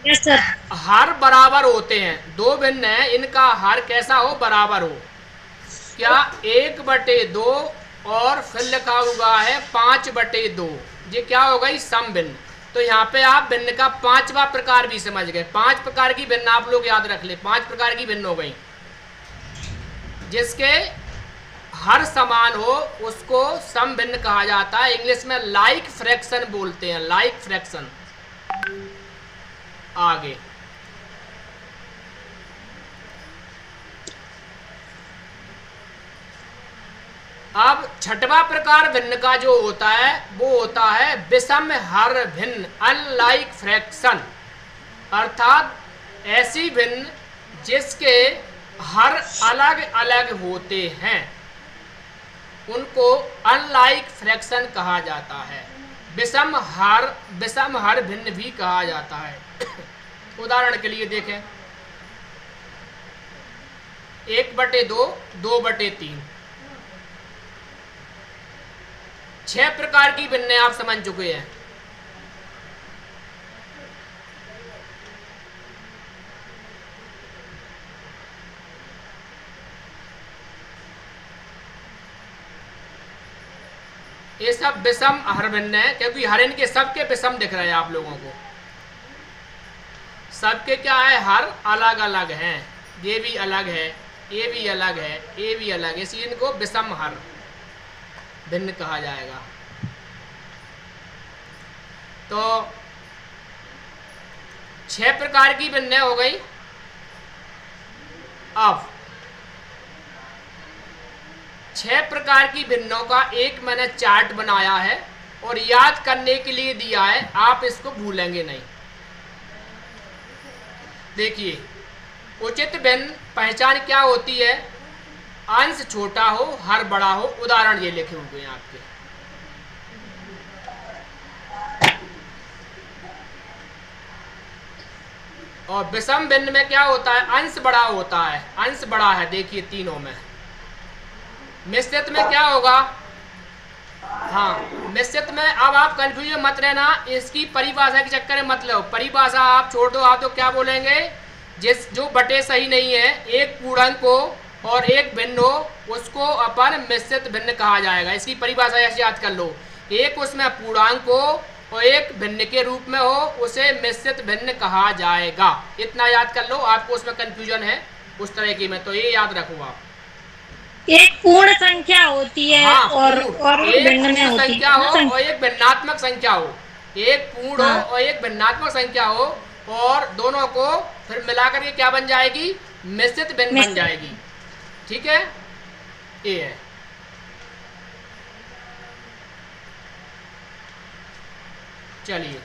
यस सर। हर बराबर होते हैं। 2 भिन्न है, इनका हर कैसा हो? बराबर हो। क्या? 1/2 और फिर लिखा हुआ है 5/2। ये क्या हो गई? सम भिन्न। तो यहाँ पे आप भिन्न का 5वां प्रकार भी समझ गए। 5 प्रकार की भिन्न आप लोग याद रख ले। 5 प्रकार की भिन्न हो गई। जिसके हर समान हो उसको सम भिन्न कहा जाता है। इंग्लिश में लाइक फ्रैक्शन बोलते हैं, लाइक फ्रैक्शन। आगे अब 6वां प्रकार भिन्न का जो होता है वो होता है विषम हर भिन्न, अनलाइक फ्रैक्शन। अर्थात ऐसी भिन्न जिसके हर अलग अलग होते हैं उनको अनलाइक फ्रैक्शन कहा जाता है। विषम हर भिन्न भी कहा जाता है। उदाहरण के लिए देखें, 1/2, 2/3, 6 प्रकार की भिन्न आप समझ चुके हैं। ये सब विषम हर भिन्न है क्योंकि हर इनके सबके विषम दिख रहे हैं आप लोगों को। सबके क्या है, हर अलग अलग हैं। ये भी अलग है, ये भी अलग है, ये भी अलग है, इसलिए इनको विषम हर भिन्न कहा जाएगा। तो 6 प्रकार की भिन्न हो गई। अब 6 प्रकार की भिन्नों का एक मैंने चार्ट बनाया है और याद करने के लिए दिया है, आप इसको भूलेंगे नहीं। देखिए, उचित भिन्न पहचान क्या होती है? अंश छोटा हो, हर बड़ा हो। उदाहरण ये लिखे हुए हैं आपके। और विषम भिन्न में क्या होता है? अंश बड़ा होता है, अंश बड़ा है। देखिए तीनों में। मिश्रित में क्या होगा? हाँ, मिश्रित में अब आप कंफ्यूजन मत रहना, इसकी परिभाषा के चक्कर में मत लो। परिभाषा आप छोड़ दो। आप तो क्या बोलेंगे, जिस जो बटे सही नहीं है, एक पूर्णांक हो और एक भिन्न हो, उसको अपन मिश्रित भिन्न कहा जाएगा। इसकी परिभाषा ऐसे याद कर लो, एक उसमें पूर्णांक हो और एक भिन्न के रूप में हो, उसे मिश्रित भिन्न कहा जाएगा। इतना याद कर लो। आपको उसमें कंफ्यूजन है उस तरह की में, तो ये याद रखो आप। एक पूर्ण संख्या होती है हाँ, और एक भिन्न में होती संख्या हो है। और एक भिन्नात्मक संख्या हो। एक पूर्ण हाँ। हो और एक भिन्नात्मक संख्या हो, और दोनों को फिर मिलाकर के क्या बन जाएगी? मिश्रित भिन्न बन जाएगी। ठीक है, ये है। चलिए,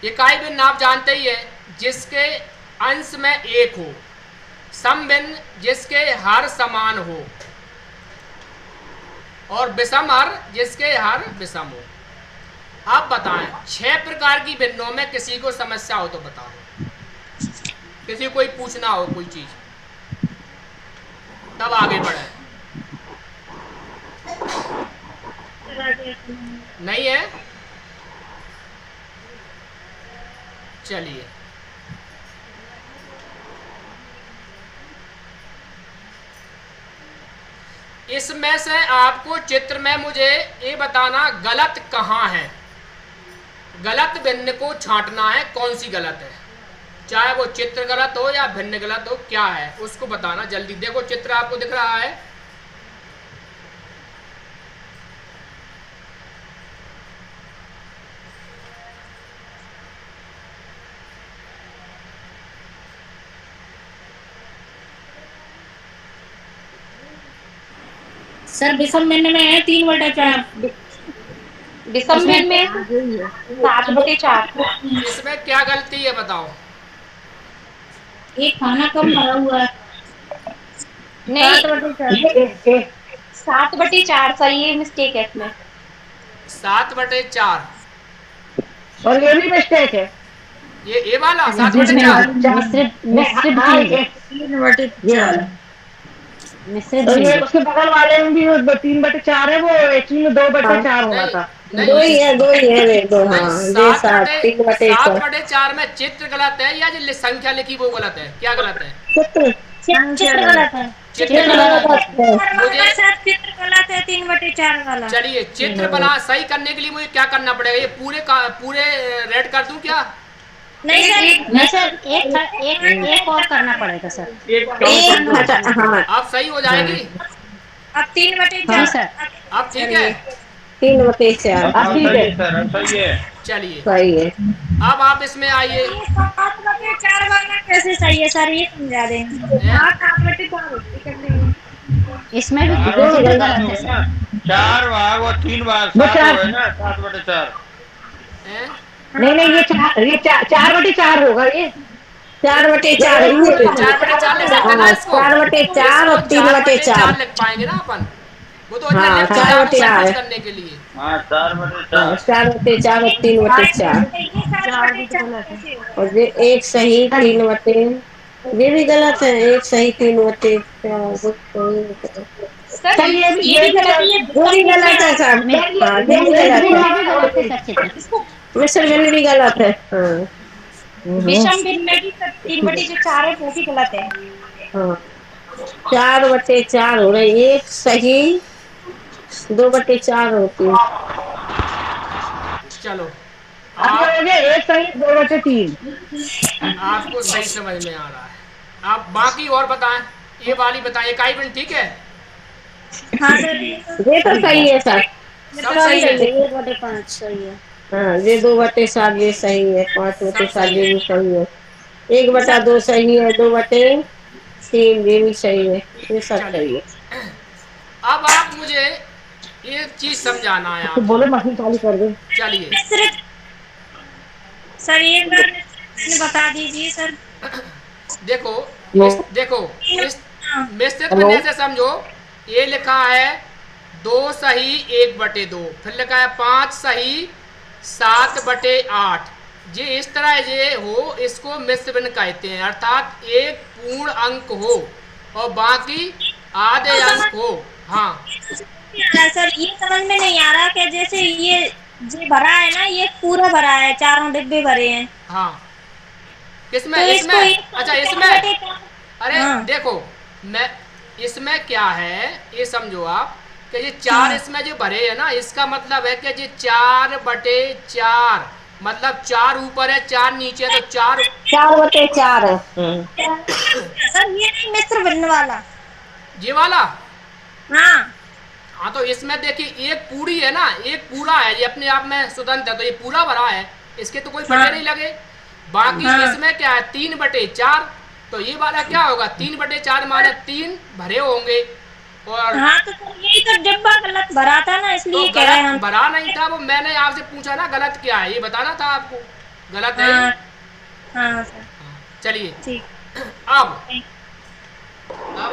इकाई भिन्न आप जानते ही है, जिसके अंश में एक हो। सम भिन्न जिसके हर समान हो, और विषम हर जिसके हर विषम हो। आप बताएं, 6 प्रकार की भिन्नों में किसी को समस्या हो तो बताओ। किसी कोई पूछना हो कोई चीज, तब आगे बढ़े। नहीं है? चलिए, इसमें से आपको चित्र में मुझे ये बताना गलत कहाँ है। गलत भिन्न को छांटना है, कौन सी गलत है, चाहे वो चित्र गलत हो या भिन्न गलत हो, क्या है उसको बताना जल्दी। देखो चित्र आपको दिख रहा है, सर विषम भिन्न में है 3/4। विषम भिन्न में 7/4। इसमें क्या गलती है बताओ? एक खाना कम भरा हुआ है। नहीं, 7/4। 7/4 सही है, मिस्टेक है इसमें। 7/4 और ये भी मिस्टेक है। ये वाला 7/4 और ये उसके बगल वाले में भी 3/4 है, वो एक्चुअली में 2/4 होना था। दो ही है दो ही है, दो। हाँ, ये 7/4 में चित्र गलत है या जो संख्या लिखी वो गलत है? क्या गलत है? चित्र गलत है। चित्र बना मुझे सर चित्र गलत है 3/4 वाला। चलिए चित्र बना सही करने के लिए मुझे क्या करना पड़ेगा? ये पूरे रेड कर दूं क्या? नहीं सर एक और करना पड़ेगा सर। हाँ अब सही हो जाएगी? अब 3/4 सर। अब ठीक है। 3/4 सही है। चलिए सही है। अब आप इसमें आइए। 7/4 वाला कैसे सही है सर, ये समझा दें। इसमें भी गलत है सर। 4 भाग और 3 भाग 7 हुए ना 7/4। हैं? नहीं ये 4/4 होगा ये। 4/4 4/4 लिख सकते ना इसको? 4/4 और 3/4 लिख पाएंगे ना अपन? वो तो हाँ, लिख 4/4 करने के लिए। हाँ 4/4। 4/4 और 3/4 और ये एक सही 3/4। ये भी गलत है, एक सही 3/4। सर ये भी गलत है। वो भी गलत है सर। हाँ ये भी गलत है। मिस्टर बिल भी गलत है। हाँ विषम भिन्न में भी 3/4 है, वो भी गलत है। हाँ 4/4 हो रही, एक सही 2/4 होती है। चलो अब हो गया एक सही 2/3। आपको सही समझ में आ रहा है। आप बाकी और बताएं। ये वाली बताएं, इकाई भिन्न ठीक है? हाँ सर ये तो सही है सर। सब सही है। 1/5 सही है। हाँ ये 2/7 ये सही है। 5/7 ये भी सही है। 1/2 सही है। 2/3 ये भी सही है। ये सब सही है। अब आप मुझे एक चीज समझाना है तो आप। बोले मशीन चालू कर दे। चलिए सर एक बार बता दीजिए सर। देखो इस मिश्रित में ऐसे समझो। ये लिखा है 2 सही 1/2, फिर लिखा है 5 सही 7/8। ये इस तरह ये हो, इसको मिश्र भिन्न कहते हैं। अर्थात एक पूर्ण अंक हो और बाकी आधे अंक हो। हाँ सर ये समझ में नहीं आ रहा कि जैसे ये जो भरा है ना, ये पूरा भरा है, 4 डिब्बे भरे हैं। हाँ किसमें? तो इसमें अच्छा इसमें अरे हाँ। देखो मैं इसमें क्या है ये समझो आप कि ये 4 इसमें जो भरे है ना, इसका मतलब है कि ये 4/4 मतलब 4 ऊपर है 4 नीचे है, तो 4/4 है। सर ये नहीं मिश्र भिन्न वाला। ये वाला। हाँ हाँ तो इसमें देखिए एक पूरी है ना, एक पूरा है, ये अपने आप में स्वतंत्र है, तो ये पूरा भरा है, इसके तो कोई बटे नहीं लगे। बाकी इसमें क्या है 3/4, तो ये वाला क्या होगा 3/4 माने 3 भरे होंगे। और हाँ तो यही तो डिब्बा गलत भरा था ना, इसलिए तो कह रहे हैं गलत हम। भरा नहीं था, वो मैंने आपसे पूछा ना गलत क्या है, ये बताना था आपको। गलत है। हाँ सर चलिए ठीक। अब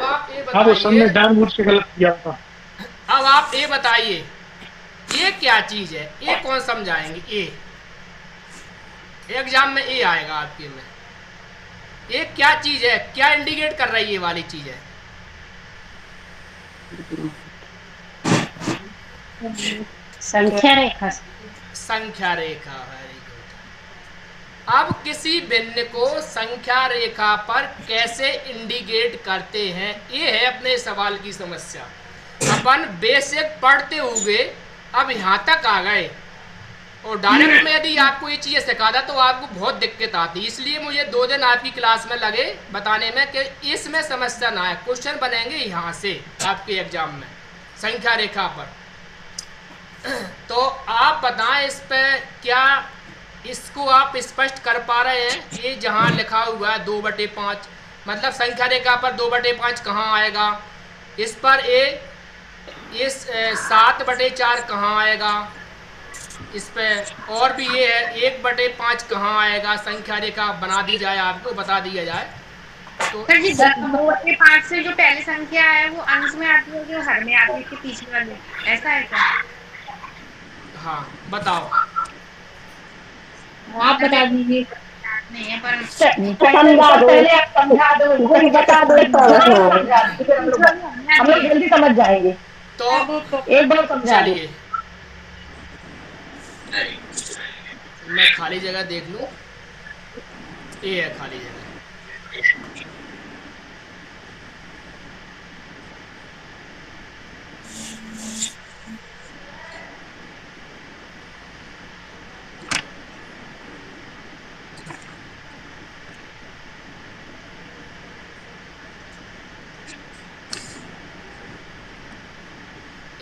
आप ये हाँ वो सबने बताइए। जानबूझ के गलत किया था। अब आप ये बताइए ये क्या चीज है? ये कौन समझाएंगे? एग्जाम में ये आएगा आपके में। ये क्या चीज है? क्या इंडिकेट कर रही है ये वाली चीज है? संख्या रेखा। संख्या रेखा। Very good. अब किसी भिन्न को संख्या रेखा पर कैसे इंडिकेट करते हैं, ये है अपने सवाल की समस्या। अपन बेसिक पढ़ते हुए अब यहाँ तक आ गए और डायरेक्ट में यदि आपको ये चीज़ें सिखाता तो आपको बहुत दिक्कत आती। इसलिए मुझे 2 दिन आपकी क्लास में लगे बताने में कि इसमें समस्या ना है। क्वेश्चन बनेंगे यहाँ से आपके एग्जाम में संख्या रेखा पर। तो आप बताएं इस पे क्या इसको आप स्पष्ट कर पा रहे हैं? ये जहाँ लिखा हुआ है 2/5 मतलब संख्या रेखा पर 2/5 कहाँ आएगा? इस पर ये 7/4 कहाँ आएगा? इस पे और भी ये है 1/5 कहाँ आएगा? संख्या रेखा बना दी जाए, आपको बता दिया जाए तो। सर जी 2/5 से जो पहली संख्या है वो अंश में आती है, जो हर में आती है कि पीछे वाली, ऐसा है क्या? हाँ बताओ। आप बता दीजिए। नहीं है पर पहले आप समझा दो, बता दो तो हम लोग जल्दी समझ जाएंगे। तो एक बार समझा दो। चलिए मैं खाली जगह देख लूं। ये है खाली जगह।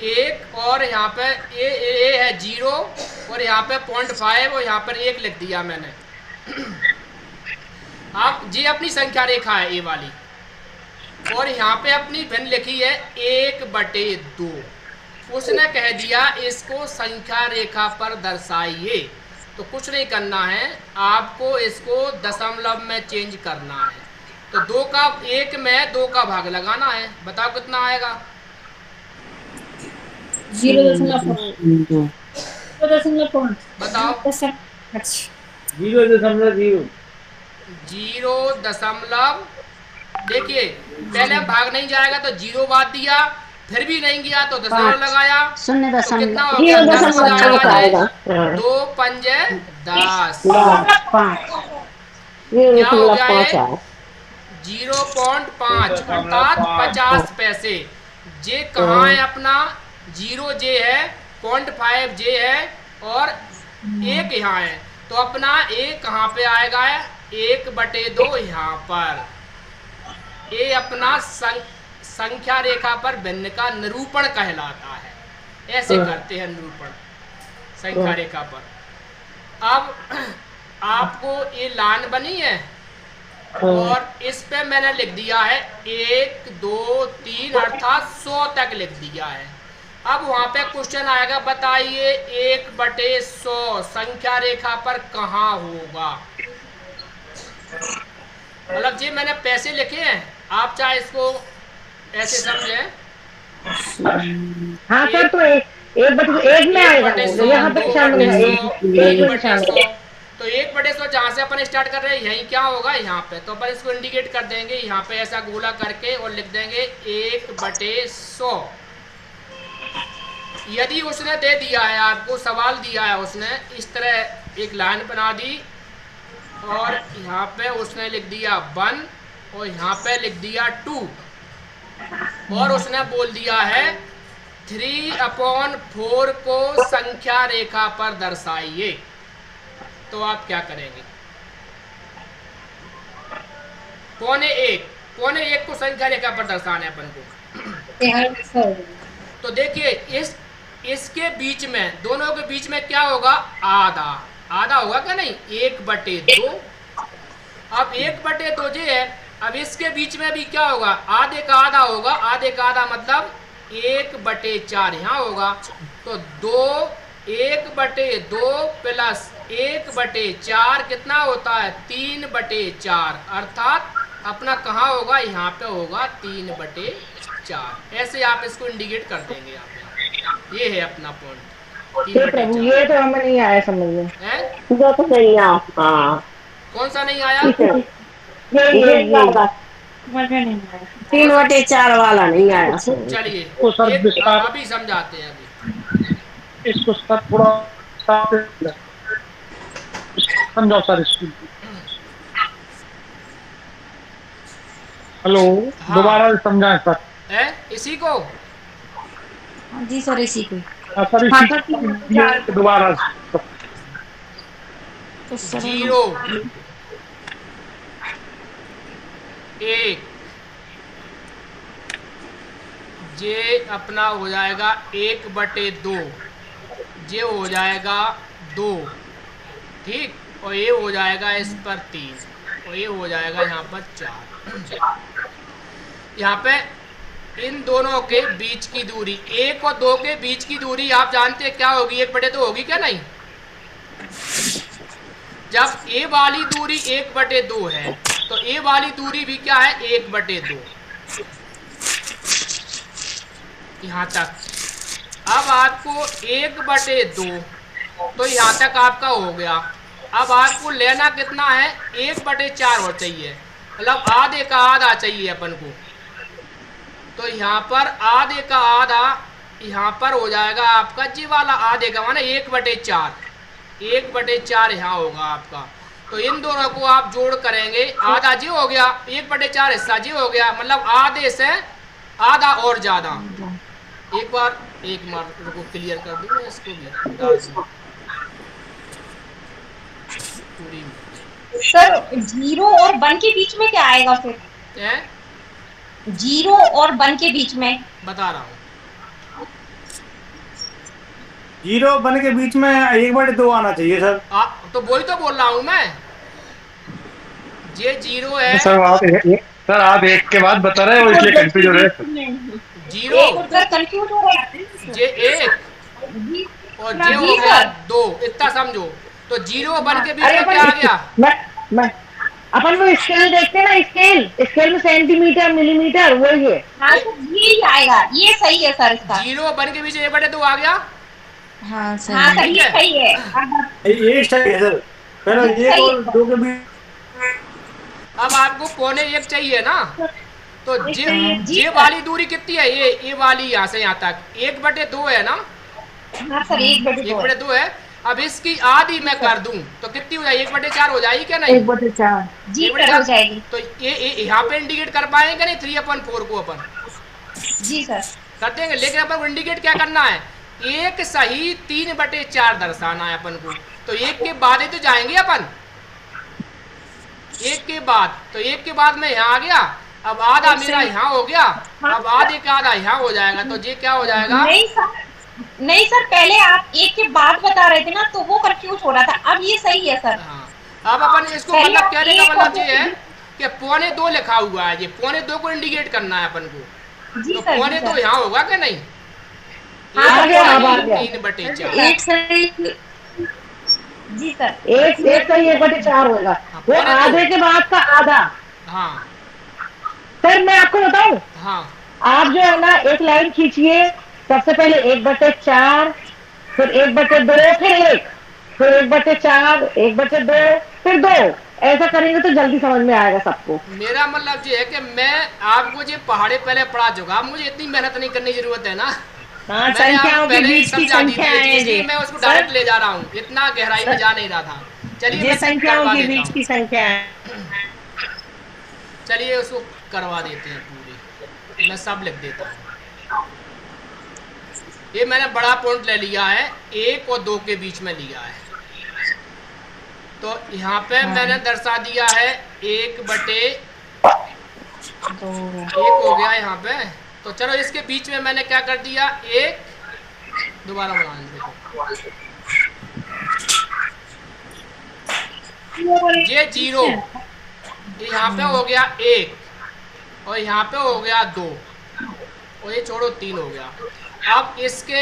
1 और यहाँ पे ए है 0 और यहाँ पे 0.5 और यहाँ पर 1 लिख दिया मैंने। आप जी अपनी संख्या रेखा है ए वाली और यहाँ पे अपनी भिन्न लिखी है 1/2। उसने कह दिया इसको संख्या रेखा पर दर्शाइए। तो कुछ नहीं करना है, आपको इसको दशमलव में चेंज करना है। तो 1 में 2 का भाग लगाना है। बताओ कितना आएगा? 0.5 बताओ। 0.0 0. देखिए पहले हम भाग नहीं जाएगा तो 0 बात दिया, फिर भी नहीं गया तो दशमलव लगाया। तो कितना हो गया? 10 हो जाएगा। 2 पंजे 10। क्या हो गया है? 0.5 अर्थात 50 पैसे। जे कहाँ है अपना? 0 जे है, 0.5 जे है और 1 यहाँ है। तो अपना 1 कहाँ पे आएगा? 1/2 यहाँ पर। ये अपना संख्या रेखा पर भिन्न का निरूपण कहलाता है। ऐसे करते हैं निरूपण संख्या रेखा पर। अब आपको ये लाइन बनी है और इस पे मैंने लिख दिया है 1 2 3 अर्थात 100 तक लिख दिया है। अब वहां पे क्वेश्चन आएगा, बताइए 1/100 संख्या रेखा पर कहाँ होगा? मतलब जी मैंने पैसे लिखे हैं, आप चाहे इसको ऐसे समझें। हाँ सर, तो 1/1 में आएगा वो, यहाँ पे शामिल है 1/100। तो 1/100 जहाँ से अपन स्टार्ट कर रहे हैं यही क्या होगा? यहाँ पे। तो अपन इसको इंडिकेट कर देंगे यहाँ पे ऐसा गोला करके और लिख देंगे 1/100। यदि उसने दे दिया है, आपको सवाल दिया है उसने, इस तरह एक लाइन बना दी और यहाँ पे उसने लिख दिया 1 और यहाँ पे लिख दिया 2 और उसने बोल दिया है 3/4 को संख्या रेखा पर दर्शाइए। तो आप क्या करेंगे? 1/4 को संख्या रेखा पर दर्शाना है अपन को। तो देखिए इसके बीच में, दोनों के बीच में क्या होगा? आधा होगा क्या? नहीं, 1/2। अब 1/2 जो है, अब इसके बीच में भी क्या होगा? आधे का आधा होगा। आधे का आधा मतलब 1/4 यहाँ होगा। तो 1/2 प्लस 1/4 कितना होता है? 3/4 अर्थात अपना कहाँ होगा? यहाँ पे होगा 3/4। ऐसे आप इसको इंडिकेट कर देंगे। आप ये है अपना पॉइंट 3/4। ये तो हमें नहीं आया समझ में। जो तो नहीं आया। हाँ, कौन सा नहीं आया? ये 3/4 वाला नहीं आया। चलिए अभी समझाते हैं। अभी इसको सर थोड़ा समझाओ सर इसको। हेलो, दोबारा समझाएं सर। है इसी को? जी सर, इसी को। सर इसी दोबारा। 0 1 जे अपना हो जाएगा 1/2, जे हो जाएगा 2, ठीक, और ये हो जाएगा इस पर 3 और ये हो जाएगा यहाँ पर 4। यहाँ पे इन दोनों के बीच की दूरी, 1 और 2 के बीच की दूरी आप जानते हैं क्या होगी? 1/2 होगी क्या? नहीं। जब ए वाली दूरी 1/2 है तो ए वाली दूरी भी क्या है? 1/2 यहाँ तक। अब आपको 1/2 तो यहाँ तक आपका हो गया। अब आपको लेना कितना है? 1/4 हो चाहिए, मतलब आधे का आधा चाहिए अपन को। तो यहाँ पर आधे का आधा यहाँ पर हो जाएगा आपका जी वाला आधे का, माना 1/4। 1/4 यहाँ होगा आपका। तो इन दोनों को आप जोड़ करेंगे, आधा जी हो गया, 1/4 हिस्सा जी हो गया, मतलब आधे से आधा और ज्यादा। एक बार रुको, क्लियर कर दूं मैं इसको भी। सर 0 और 1 के बीच में क्या आएगा फिर? 0 और 1 के बीच में बता रहा हूँ। जीरो बन के बीच में 1/2 आना चाहिए सर। तो वही तो बोल रहा हूँ मैं, ये जीरो है सर आप एक के बाद बता रहे हो इसलिए कंफ्यूज हो रहे हैं। जीरो, कंफ्यूज हो रहा है। जे एक और जे हो गया 2, इतना समझो। तो जीरो वन के बीच अरे में क्या आ गया? मैं अपन वो स्केल देखते हैं ना, स्केल में सेंटीमीटर मिलीमीटर वो ये। हाँ तो ये आएगा, ये सही है सर इसका। जीरो वन के बीच 1/2 आ गया। हाँ सर ये सही है। एक सही है सर। चलो एक और 2 के बीच। अब आपको पौने 1 चाहिए ना, तो जे वाली दूरी कितनी है? ये वाली यहाँ से यहाँ तक 1/2 है ना। हाँ सर 1/2 है। अब इसकी आधी मैं कर दूं तो कितनी हो जाएगी? 1/4 हो जाएगी क्या? नहीं 1/4 जी सर हो जाएगी। तो ये यहाँ पे इंडिकेट कर पाएंगे नहीं 3/4 को अपन? जी सर कर देंगे, लेकिन अपन को इंडिकेट क्या करना है? 1 सही 3/4 दर्शाना है अपन को। तो 1 के बाद ही तो जाएंगे अपन, 1 के बाद। तो 1 के बाद मैं यहाँ आ गया, अब आधा मेरा यहाँ हो गया, अब आधे का आधा यहाँ हो जाएगा। तो ये क्या हो जाएगा? नहीं सर पहले आप 1 के बाद बता रहे थे ना, तो वो कंफ्यूज हो रहा था। अब ये सही है सर। हाँ। अब अपन इसको मतलब कहने का मतलब ये है कि 1/4 लिखा हुआ है, ये 1/4 को इंडिकेट करना है अपन को। तो 1/4 यहाँ होगा क्या? नहीं, 3/4। एक सही जी सर, एक सही 1/4 होगा, वो आधे के बाद का आधा। हाँ सर मैं आपको बताऊं, हाँ, आप जो है ना एक लाइन खींचिए, सबसे पहले 1/4, फिर 1/2, फिर 1, फिर 1/4, 1/2, फिर 2। ऐसा करेंगे तो जल्दी समझ में आएगा सबको। मेरा मतलब ये है कि मैं आपको जो पहाड़े पहले पढ़ा चुका, मुझे इतनी मेहनत नहीं करने की जरूरत है ना। हाँ, संख्याओं के बीच की संख्या है, मैं उसको डायरेक्ट ले जा रहा हूँ, इतना गहराई में जा नहीं रहा था। चलिए ये संख्याओं के बीच की संख्या है। चलिए उसको करवा देते हैं पूरी, मैं सब लिख देता हूँ। ये मैंने बड़ा पॉइंट ले लिया है, 1 और 2 के बीच में लिया है। तो यहाँ पे मैंने दर्शा दिया है 1/2 हो गया यहाँ पे। तो चलो इसके बीच में मैंने क्या कर दिया, 1 दोबारा बना ये 0, यहाँ पे हो गया 1 और यहाँ पे हो गया 2 और ये छोड़ो 3 हो गया। अब इसके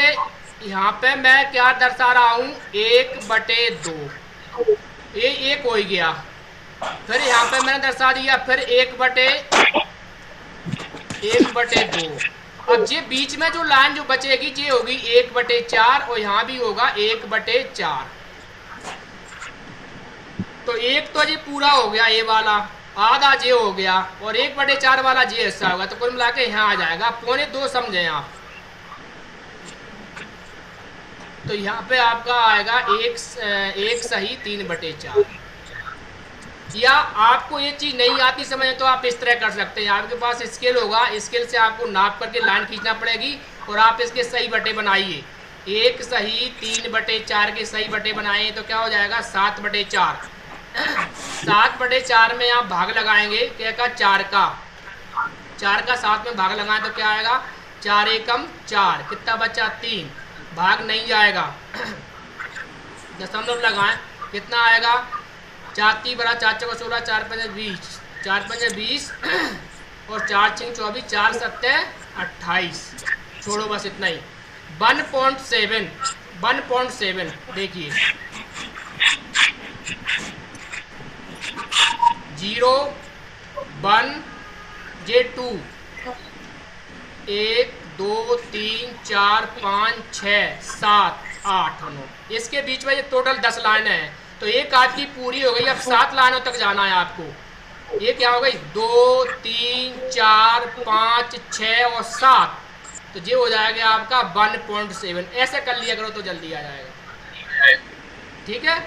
यहाँ पे मैं क्या दर्शा रहा हूँ, 1/2, ये 1 हो गया। फिर यहाँ पे मैंने दर्शा दिया फिर 1/2। अब ये बीच में जो लाइन जो बचेगी ये होगी 1/4 और यहाँ भी होगा 1/4। तो 1 तो ये पूरा हो गया, ये वाला आधा जे हो गया, और 1/4 वाला जे हिस्सा होगा। तो कुल मिला के यहाँ आ जाएगा 1/2 समझे आप। तो यहाँ पे आपका आएगा 1 सही 3/4। या आपको ये चीज़ नहीं आती समझ तो आप इस तरह कर सकते हैं, आपके पास स्केल होगा, स्केल से आपको नाप करके लाइन खींचना पड़ेगी और आप इसके सही बटे बनाइए। 1 सही 3/4 के सही बटे बनाए तो क्या हो जाएगा 7/4। 7/4 में आप भाग लगाएंगे, क्या का 4 का 7 में भाग लगाएं तो क्या आएगा 4 एकम 4, कितना बचा 3, भाग नहीं जाएगा। दशमलव लगाएं कितना आएगा 4 3 बड़ा 4 चौका 16, 4 5 20, 4 5 20 और 4 6 24, 4 7 28। छोड़ो बस इतना ही। 1.7 देखिए 0 1 जे 2 1 2 3 4 5 6 7 8 9, इसके बीच में ये टोटल 10 लाइनें हैं। तो एक आज की पूरी हो गई, अब 7 लाइनों तक जाना है आपको। ये क्या हो गई 2 3 4 5 6 और 7, तो ये हो जाएगा आपका 1.7। ऐसे कर लिया करो तो जल्दी आ जाएगा, ठीक है,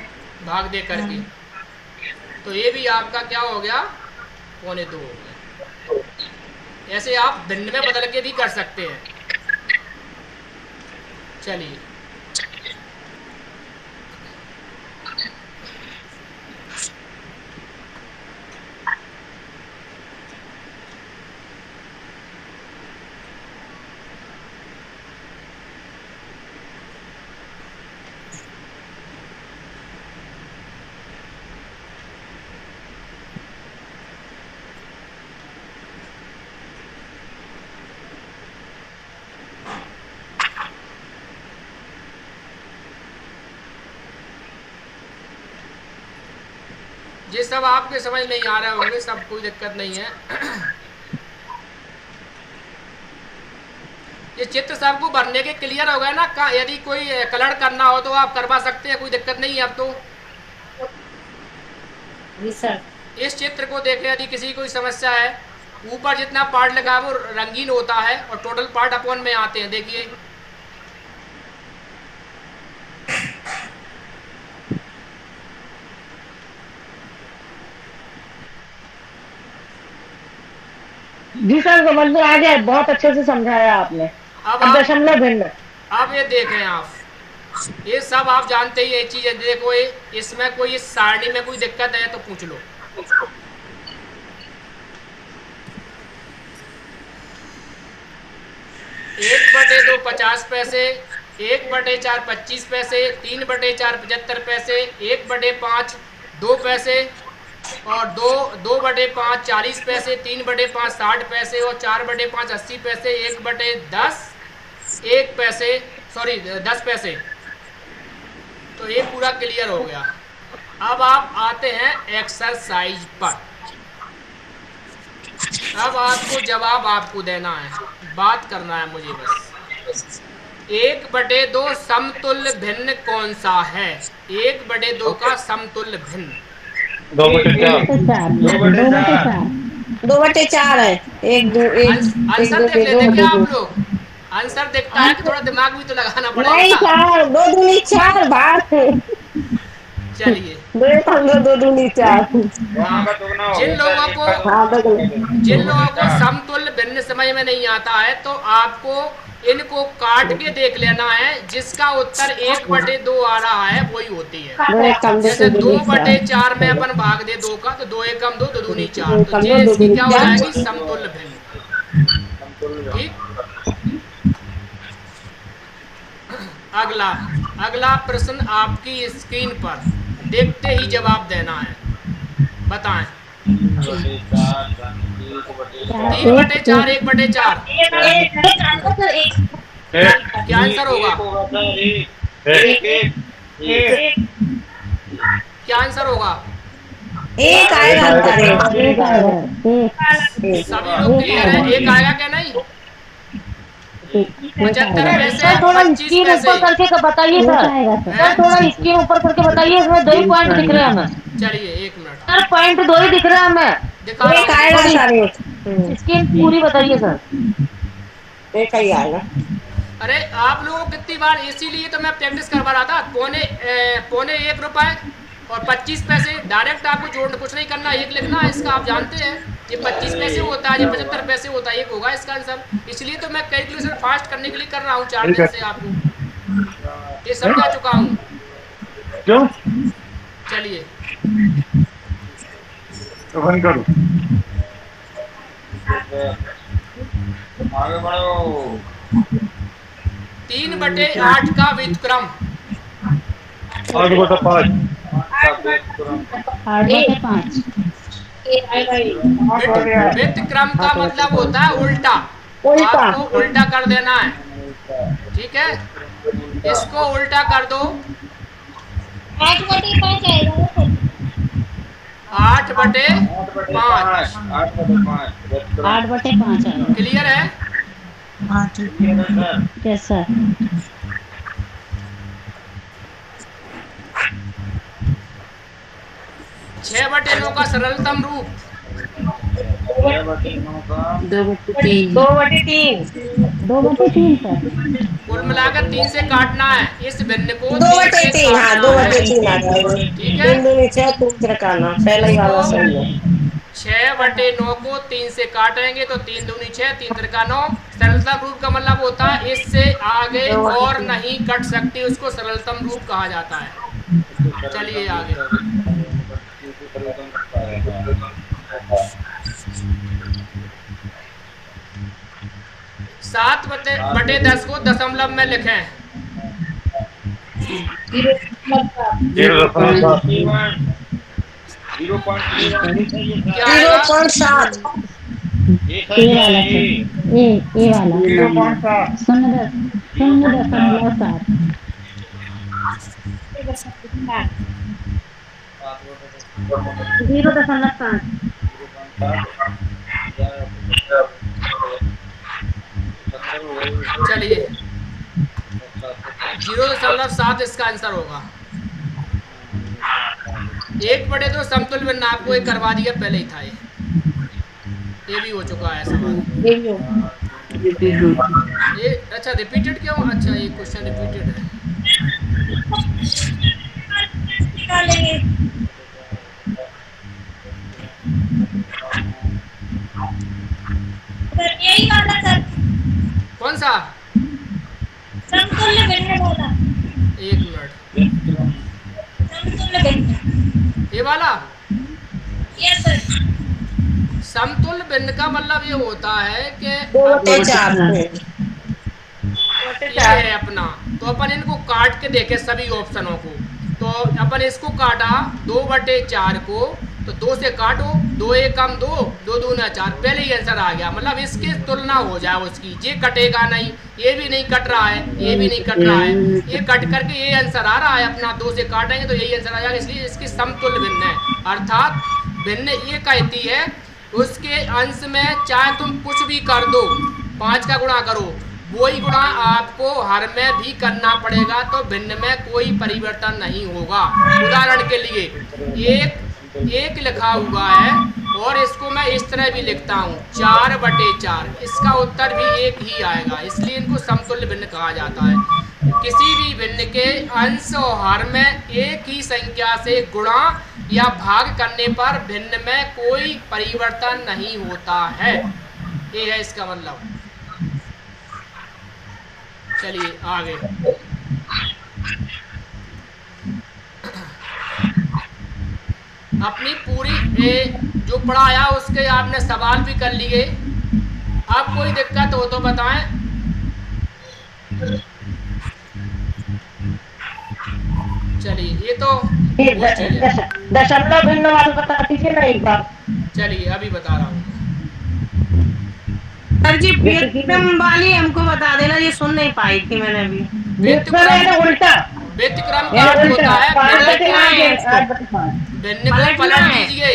भाग दे करके। तो ये भी आपका क्या हो गया 1.25 हो गया। ऐसे आप भिन्न में बदल के भी कर सकते हैं। चलिए ये सब आपके समझ नहीं आ रहे होंगे, सब कोई दिक्कत नहीं है। ये चित्र सबको भरने के क्लियर हो गए ना? यदि कोई कलर करना हो तो आप करवा सकते हैं, कोई दिक्कत नहीं है अब तो। जी सर। इस चित्र को देखें, यदि किसी कोई समस्या है, ऊपर जितना पार्ट लगा है वो रंगीन होता है और टोटल पार्ट अपॉन में आते हैं। देखिए जी सर, समझ में आ गया, बहुत अच्छे से समझाया आपने। अब दशमलव भिन्न। अब ये देखें आप, ये सब आप जानते ही ये चीज है। देखो इसमें कोई इस सारणी में कोई दिक्कत है तो पूछ लो। 1/2 50 पैसे, 1/4 25 पैसे, 3/4 75 पैसे, 1/5 2 पैसे और 2/5 40 पैसे, 3/5 60 पैसे और 4/5 80 पैसे, 1/10 1 पैसे, सॉरी 10 पैसे। तो ये पूरा क्लियर हो गया। अब आप आते हैं एक्सरसाइज पर। अब आपको जवाब आपको देना है, बात करना है मुझे बस। 1/2 समतुल्य भिन्न कौन सा है? 1/2 का समतुल्य भिन्न 2/4 है। 1 2 आंसर देख लेते क्या आप लोग? आंसर देखता है कि थोड़ा दिमाग भी तो लगाना पड़ेगा। नहीं सर, 2 दूनी 4 बात है। चलिए 2 दूनी 4। जिन लोगों को समतुल्य भिन्न समझ में नहीं आता है तो आपको इनको काट के देख लेना है। जिसका उत्तर 1/2 आ रहा है वही होती है। जैसे 2/4 में अपन भाग दे 2 का, तो 2 1 2 2 दूनी 4, तो ये इसकी क्या हो जाएगी? समतुल्य भिन्न। ठीक। अगला प्रश्न आपकी स्क्रीन पर, देखते ही जवाब देना है। बताएं। 3/4 1/4 क्या आंसर होगा? क्या आंसर होगा? 1 आएगा। सभी लोग क्लियर है? 1 आएगा क्या? नहीं 75 पैसे, थोड़ा 25 स्क्रीन पैसे। ऊपर करके बताइए सर, थोड़ा स्क्रीन ऊपर करके बताइए, इसमें 2 ही पॉइंट दिख रहे हैं हमें। चलिए 1 मिनट सर, पॉइंट 2 ही दिख रहे हैं हमें। दिखा रहा हूं। आएगा सर, स्क्रीन पूरी बताइए सर। 1 ही आएगा। अरे आप लोगों को कितनी बार, इसीलिए तो मैं प्रैक्टिस करवा रहा था। पौने 1 रुपए और 25 पैसे डायरेक्ट आपको जोड़ना, कुछ नहीं करना, 1 लिखना है। इसका आप जानते हैं ये 25 पैसे होता है, ये 75 पैसे होता है, 1 होगा इसका आंसर। इसलिए तो मैं कैलकुलेशन फास्ट करने के लिए कर रहा हूँ 4 दिन से, आपको ये समझा चुका हूँ। क्यों? चलिए तो बंद करो। आगे बढ़ो। 3/8 का व्युत्क्रम 8/5 व्युत्क्रम का मतलब होता है उल्टा। आपको उल्टा कर देना है, ठीक है? इसको उल्टा कर दो। 8/5 आएगा। 8/5 8/5 आएगा। क्लियर है? हाँ ठीक है। Yes sir. 6/9 का सरलतम रूप 2/3 सर। कुल मिलाकर 3 से काटना है। इस भिन्न को 2/3। हाँ 2/3 आ जाएगा। ठीक है? 3 दूनी 6 3 तिरकाना, पहला ही वाला सही है। 6/9 को 3 से काटेंगे तो 3 दूनी 6 3 तिरका 9। सरलतम रूप का मतलब होता है इससे आगे और नहीं कट सकती, उसको सरलतम रूप कहा जाता है। चलिए आगे। 7/10 को दशमलव में लिखें। 0.7 ये वाला 0.7 0.7। चलिए 0.7 इसका आंसर होगा। 1/2 समतुल्य भिन्न आपको एक करवा दिया, पहले ही था ये भी हो चुका है सवाल। ये अच्छा रिपीटेड क्यों? अच्छा ये क्वेश्चन रिपीटेड है। यही वाला सर, कौन सा? समतुल्य भिन्न वाला। 1 मिनट, समतुल्य भिन्न, ये वाला यस सर। समतुल्य भिन्न का मतलब ये होता है कि 2/4 ये है अपना, तो अपन इनको काट के देखे सभी ऑप्शनों को, तो अपन इसको काटा 2/4 को, तो 2 से काटो, 2 1 कम 2, 2 दूना 4, पहले ही आंसर आ गया। मतलब इसकी तुलना हो जाए उसकी, ये कटेगा नहीं, ये भी नहीं कट रहा है, ये भी नहीं कट रहा है, ये कट करके ये आंसर आ रहा है अपना। 2 से काटेंगे तो यही आंसर आ जाएगा, इसलिए इसकी समतुल्य भिन्न है। अर्थात भिन्न ये कहती है उसके अंश में चाहे तुम कुछ भी कर दो, 5 का गुणा करो, वही गुणा आपको हर में भी करना पड़ेगा, तो भिन्न में कोई परिवर्तन नहीं होगा। उदाहरण के लिए एक लिखा हुआ है और इसको मैं इस तरह भी लिखता हूँ 4/4, इसका उत्तर भी एक ही आएगा, इसलिए इनको समतुल्य भिन्न कहा जाता है। किसी भी भिन्न के अंश और हर में एक ही संख्या से गुणा या भाग करने पर भिन्न में कोई परिवर्तन नहीं होता है, ये है इसका मतलब। चलिए आगे। अपनी पूरी जो पढ़ाया उसके आपने सवाल भी कर लिए। अब कोई दिक्कत हो तो बताएं। चलिए ये तो दशमलव भिन्न वाला बता दीजिए ना एक बार। चलिए अभी बता रहा हूँ सर जी। व्यतिक्रम वाली हमको बता देना, ये सुन नहीं पाई थी मैंने अभी। उल्टा व्यतिक्रम का अर्थ होता है भिन्न को पलट दीजिए।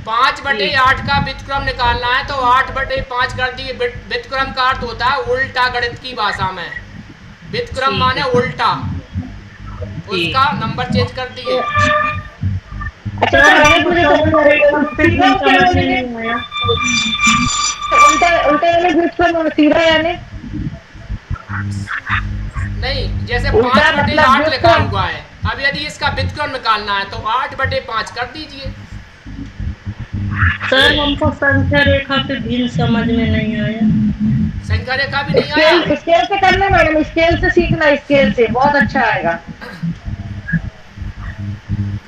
5/8 का व्यतिक्रम निकालना है तो 8/5 कर दिए। व्यतिक्रम का अर्थ होता है उल्टा, गणित की भाषा में व्यतिक्रम माने उल्टा, उसका नंबर चेंज कर दिए। नहीं, जैसे 5/8 लिखा हुआ है, अब यदि इसका व्यतिक्रम निकालना है तो 8/5 कर दीजिए। सर हमको संख्या रेखा पे भी समझ में नहीं आया। संख्या रेखा भी नहीं आया? स्केल से करना मैडम, स्केल से सीखना, स्केल से बहुत अच्छा आएगा।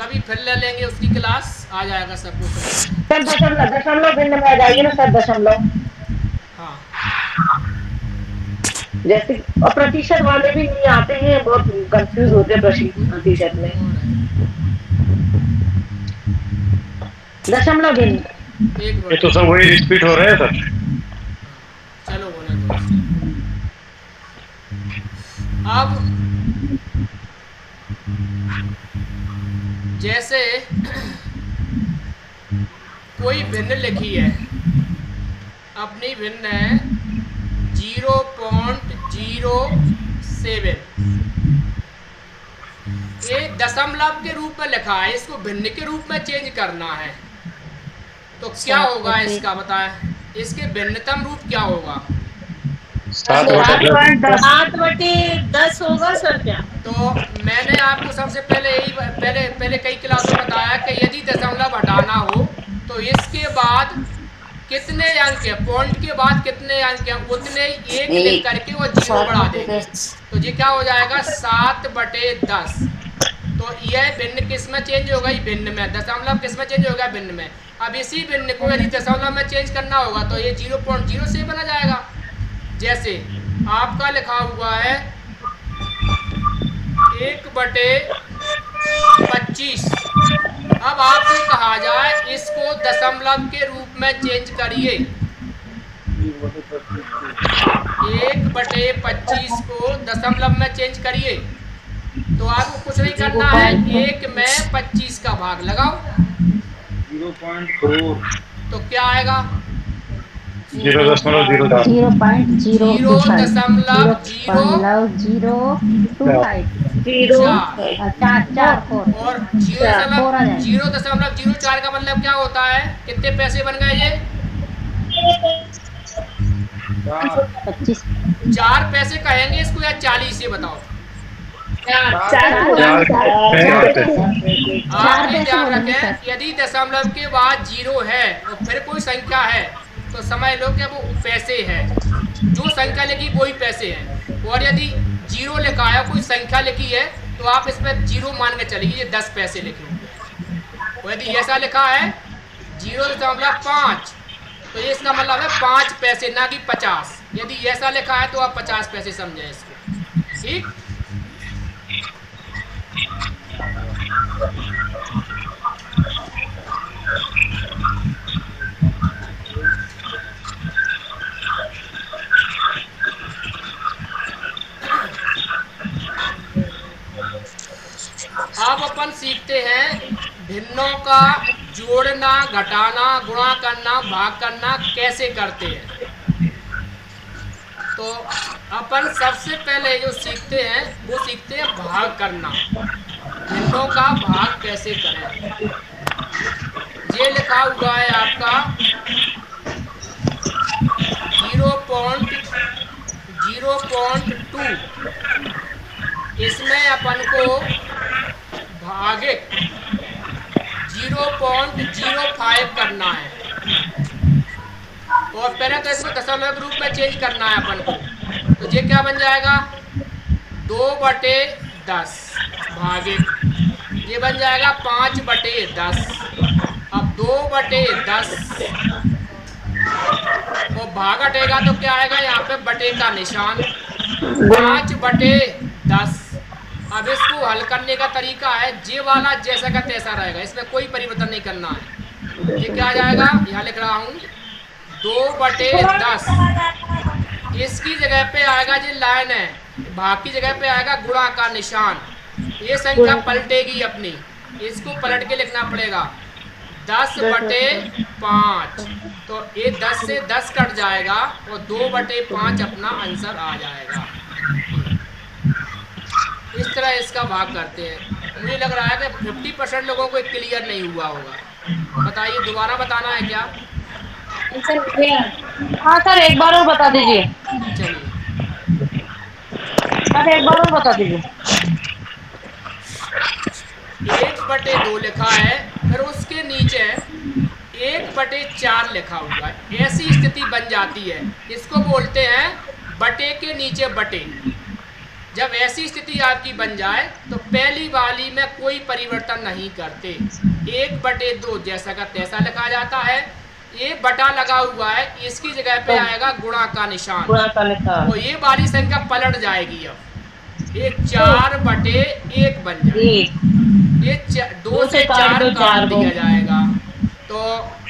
कभी फिर ले लेंगे उसकी क्लास, आ जाएगा सब कुछ। सर दशमलव भिन्न में आ जाएगी ना सर, दशमलव। हाँ जैसे और प्रतिशत वाले भी नहीं आते हैं, बहुत कंफ्यूज होते हैं प्रतिशत में। दशमलव भिन्न ये तो सब वही रिपीट हो रहे हैं सर। चलो बोले तो। अब जैसे कोई भिन्न लिखी है, अपनी भिन्न है 0.07, ये दशमलव के रूप में लिखा है, इसको भिन्न के रूप में चेंज करना है तो क्या होगा इसका बताएं। इसके भिन्नतम रूप क्या होगा? 8/10 होगा सर क्या? तो मैंने आपको सबसे पहले यही पहले कई क्लास में बताया कि यदि दशमलव हटाना हो तो इसके बाद कितने अंक है, पॉइंट के बाद कितने अंक हैं, उतने एक लिख करके वो 0 बढ़ा देंगे, तो ये क्या हो जाएगा 7/10। तो यह भिन्न किस में चेंज होगा? भिन्न में। दशमलव किस में चेंज होगा? भिन्न में। अब इसी भिन्न को यदि दशमलव में चेंज करना होगा तो ये 0.07 बना जाएगा। जैसे आपका लिखा हुआ है 1/25, अब आपसे कहा जाए इसको दशमलव के रूप में चेंज करिए। 1/25 को दशमलव में चेंज करिए, तो आपको कुछ नहीं करना है, 1 में 25 का भाग लगाओ, 0.4 तो क्या आएगा? 0.04 और 0.04 का मतलब क्या होता है? कितने पैसे बन गए ये? 4 पैसे कहेंगे इसको या 40? ये बताओ। आप ये ध्यान रखें, यदि दशमलव के बाद 0 है और फिर कोई संख्या है तो समझ लो कि वो पैसे है। जो संख्या लिखी वही पैसे है। और यदि 0 लिखा है, कोई संख्या लिखी है, तो आप इसमें 0 मान के चलिए, ये 10 पैसे लिखे होंगे। और यदि ऐसा लिखा है 0.5, तो ये इसका मतलब है 5 पैसे, ना कि 50। यदि ऐसा लिखा है तो आप 50 पैसे समझें इसको। ठीक। अब अपन सीखते हैं भिन्नों का जोड़ना, घटाना, गुणा करना, भाग करना कैसे करते हैं। तो अपन सबसे पहले जो सीखते हैं वो सीखते हैं भाग करना। भिन्नों का भाग कैसे करें। ये लिखा हुआ है आपका 0.2। इसमें अपन को भागित 0.05 करना है। और पहले तो इसको दशमलव के रूप में चेंज करना है अपन को। तो ये क्या बन जाएगा? 2/10 भागित, ये बन जाएगा 5/10। अब 2/10 और भाग हटेगा तो क्या आएगा? यहाँ पे बटे का निशान, 5/10। अब इसको हल करने का तरीका है, जे वाला जैसा का तैसा रहेगा, इसमें कोई परिवर्तन नहीं करना है। ये क्या आ जाएगा? यहाँ लिख रहा हूँ 2/10। इसकी जगह पे आएगा, जो लाइन है, भाग की जगह पे आएगा गुणा का निशान। ये संख्या पलटेगी अपनी, इसको पलट के लिखना पड़ेगा 10/5। तो ये 10 से 10 कट जाएगा और 2/5 अपना आंसर आ जाएगा। इस तरह इसका भाग करते हैं। मुझे लग रहा है कि 50% लोगों को क्लियर नहीं हुआ होगा। बताइए, दोबारा बताना है क्या? हाँ सर, एक बार और बता दीजिए। चलिए सर, एक बार और बता दीजिए। 1/2 लिखा है, फिर उसके नीचे 1/4 लिखा हुआ है। ऐसी स्थिति बन जाती है, इसको बोलते हैं बटे के नीचे बटे। जब ऐसी स्थिति आपकी बन जाए तो पहली वाली में कोई परिवर्तन नहीं करते, 1/2 जैसा का तैसा लिखा जाता है। ये बटा लगा हुआ है, इसकी जगह पे आएगा गुणा का निशान। और ये वाली संख्या पलट जाएगी। अब ये 4/1 बन जाएगी। ये 2 से 4 काट दिया जाएगा। तो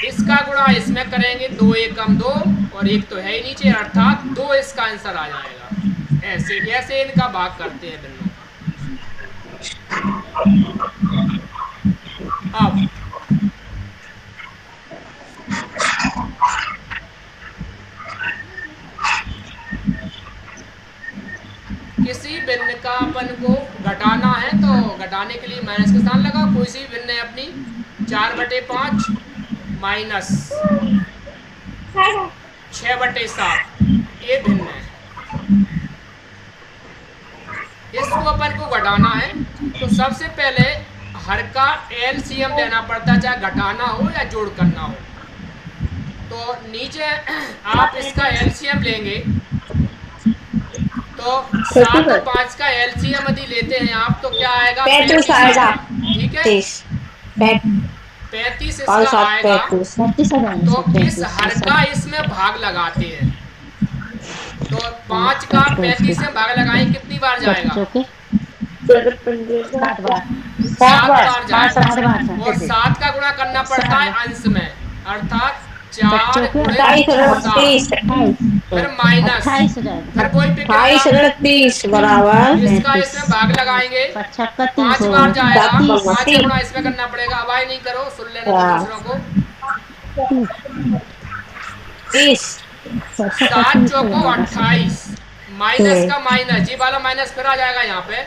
इसका गुणा इसमें करेंगे, 2 एकम 2 और 1 तो है ही नीचे, अर्थात 2 इसका आंसर आ जाएगा। ऐसे इनका भाग करते हैं दोनों। अब किसी भिन्न का अपन को घटाना है तो घटाने के लिए माइनस के साथ लगा। कोई सी भिन्न है अपनी 4/5 माइनस 6/7, ये भिन्न है। इसको अपन को घटाना है तो सबसे पहले हर का एलसीएम लेना पड़ता है, चाहे घटाना हो या जोड़ करना हो। तो नीचे आप इसका एलसीएम लेंगे तो 7 और 5 का एलसीएम यदि लेते हैं आप तो क्या आएगा? 35 आएगा। ठीक है, 35 इसका आएगा। तो इस हर का इसमें भाग लगाते हैं। तो 5 का 35 से भाग लगाएं, कितनी बार जाएगा? 7 बार जाएगा। और 7 का गुणा करना पड़ता है अंश में, अर्थात 4 गुणे 28 फिर माइनस, 28 हो जाएगा। फिर कोई पे 28 बराबर इसका इसमें भाग लगाएंगे, 5 35 बार जाएगा, 5 का 30 गुणा इसमें करना पड़ेगा। अब नहीं करो, सुन लेने दो दूसरों को। 30 7 चौको 28 माइनस का माइनस, ये वाला माइनस फिर आ जाएगा यहाँ पे,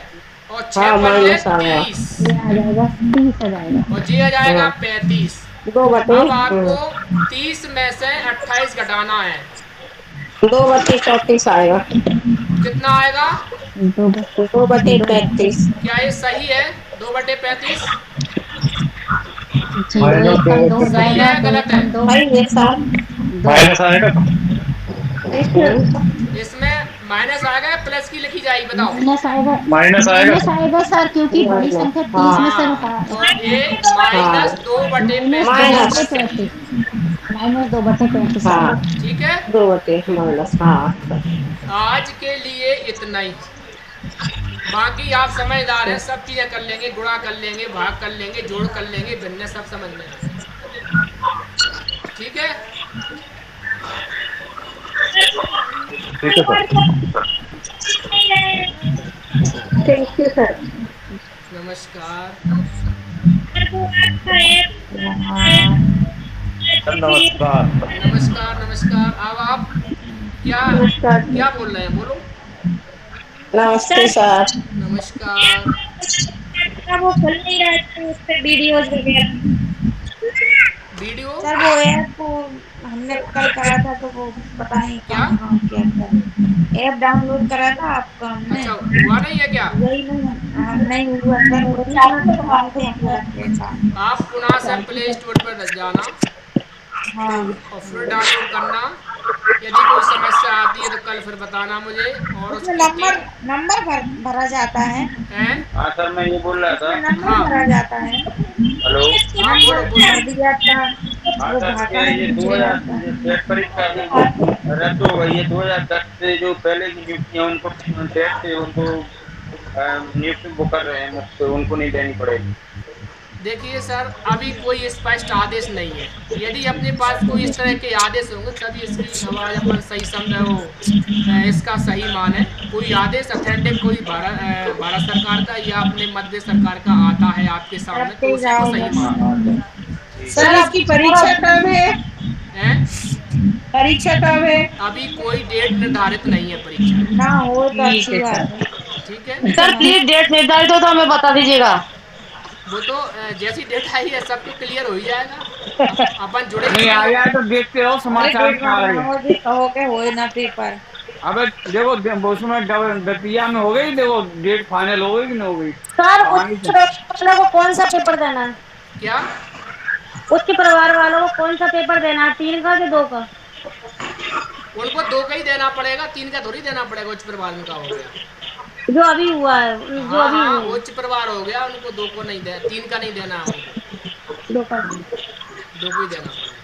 और 6 पंजे 30 ये आ जाएगा 30 आ जाएगा। और जी आ जाएगा 35। 2/3 अब आपको 30 में से 28 घटाना है, 2/34 आएगा। कितना आएगा? 2/35। क्या ये सही है? 2/35 सही है गलत है? भाई ये साल माइनस आएगा। इसमें माइनस आएगा या प्लस की लिखी जाएगी बताओ? माइनस आएगा सर, क्योंकि बड़ी संख्या 30 में से तो ये माइनस 2/35 माइनस 2/35। हाँ ठीक है। 2/माइनस। हाँ आज के लिए इतना ही, बाकी आप समझदार हैं, सब चीजें कर लेंगे, गुणा कर लेंगे, भाग कर लेंगे, जोड़ कर लेंगे, भिन्न सब समझ में आए। ठीक है, ठीक है सर। Thank you sir. नमस्कार। नमस्कार। नमस्कार नमस्कार। अब आप क्या क्या बोल रहे हैं? बोलो। नमस्ते सर। नमस्कार। वो खुल नहीं रहा है उस पे वीडियोज वगैरह। वीडियो सर वो ऐप हमने कल करा था तो वो पता नहीं क्या ऐप डाउनलोड करा था आपका हमने। अच्छा, हुआ नहीं है क्या? वही नहीं हुआ सर। आप पुनः से प्ले स्टोर पर जाना हाँ और फिर डाउनलोड करना। यदि कोई समस्या आती है तो कल फिर बताना मुझे। और उसमें नंबर भरा जाता है। हाँ सर, मैं ये बोल रहा था। नंबर भरा जाता है। हेलो। हाँ बोलो भर दिया था। हाँ वो सर, भाटा ये 2000 परीक्षा रद्द हो गई है। 2010 से जो पहले की नियुक्तियाँ उनको टेस्ट से उनको नियुक्ति वो कर रहे हैं, मुझसे उनको नहीं देनी पड़ेगी। देखिए सर, अभी कोई स्पष्ट आदेश नहीं है। यदि अपने पास कोई इस तरह के आदेश होंगे तभी इसकी आवाज अपन सही समझ हो, इसका सही मान है। कोई आदेश ऑथेंटिक कोई भारत सरकार का या अपने मध्य सरकार का आता है आपके सामने तो उसी को सही मान। सर आपकी परीक्षा कब है? परीक्षा कब है? अभी कोई डेट निर्धारित नहीं है परीक्षा। ना हो तो अच्छी बात है। ठीक है सर प्लीज डेट निर्धारित हो तो हमें बता दीजिएगा। वो तो जैसी डेट आई है सब कुछ क्लियर हो ही जाएगा। अपन जुड़े नहीं आ गया तो देखते रहो समाचार में आ रहे। कहो के होए ना पेपर। अबे देखो उसमें दतिया में हो गई, देखो डेट फाइनल हो गई कि नहीं हो गई। सर उच्च वालों को कौन सा पेपर देना है? क्या उच्च परिवार वालों को कौन सा पेपर देना है? 3 का कि 2 का? उनको 2 का ही देना पड़ेगा, 3 का थोड़ी देना पड़ेगा। उच्च परिवार में का हो गया जो अभी हुआ है, जो हाँ, अभी हाँ, हुआ है। उच्च परिवार हो गया, उनको 2 को नहीं दे, 3 का नहीं देना है उनको। 2 का 2 को ही देना पड़ेगा।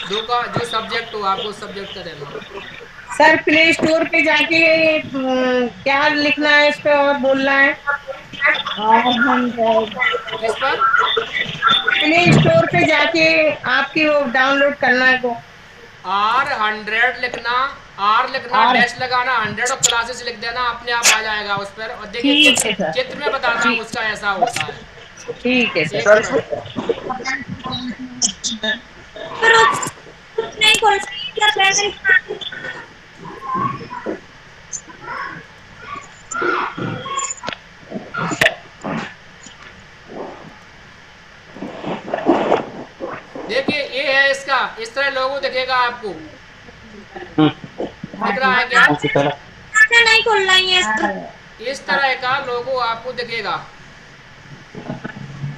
2 का जो सब्जेक्ट हो आपको सब्जेक्ट का देना होगा। सर प्ले स्टोर पे जाके क्या लिखना है इस पे और बोलना है? किस पर? प्ले स्टोर पे जाके आपकी वो डाउनलोड करना है तो R100 लिखना, R लिखना, डैश लगाना, 100 और क्लासेस लिख देना, अपने आप आ जाएगा उस पर। और देखिए चित्र में बताता हूँ उसका ऐसा होता है। ठीक है सर। नहीं खोल देखिए ये है इसका, इस तरह लोगो दिखेगा आपको। दिख रहा है क्या? नहीं खोलना है इस तरह का लोगो आपको दिखेगा।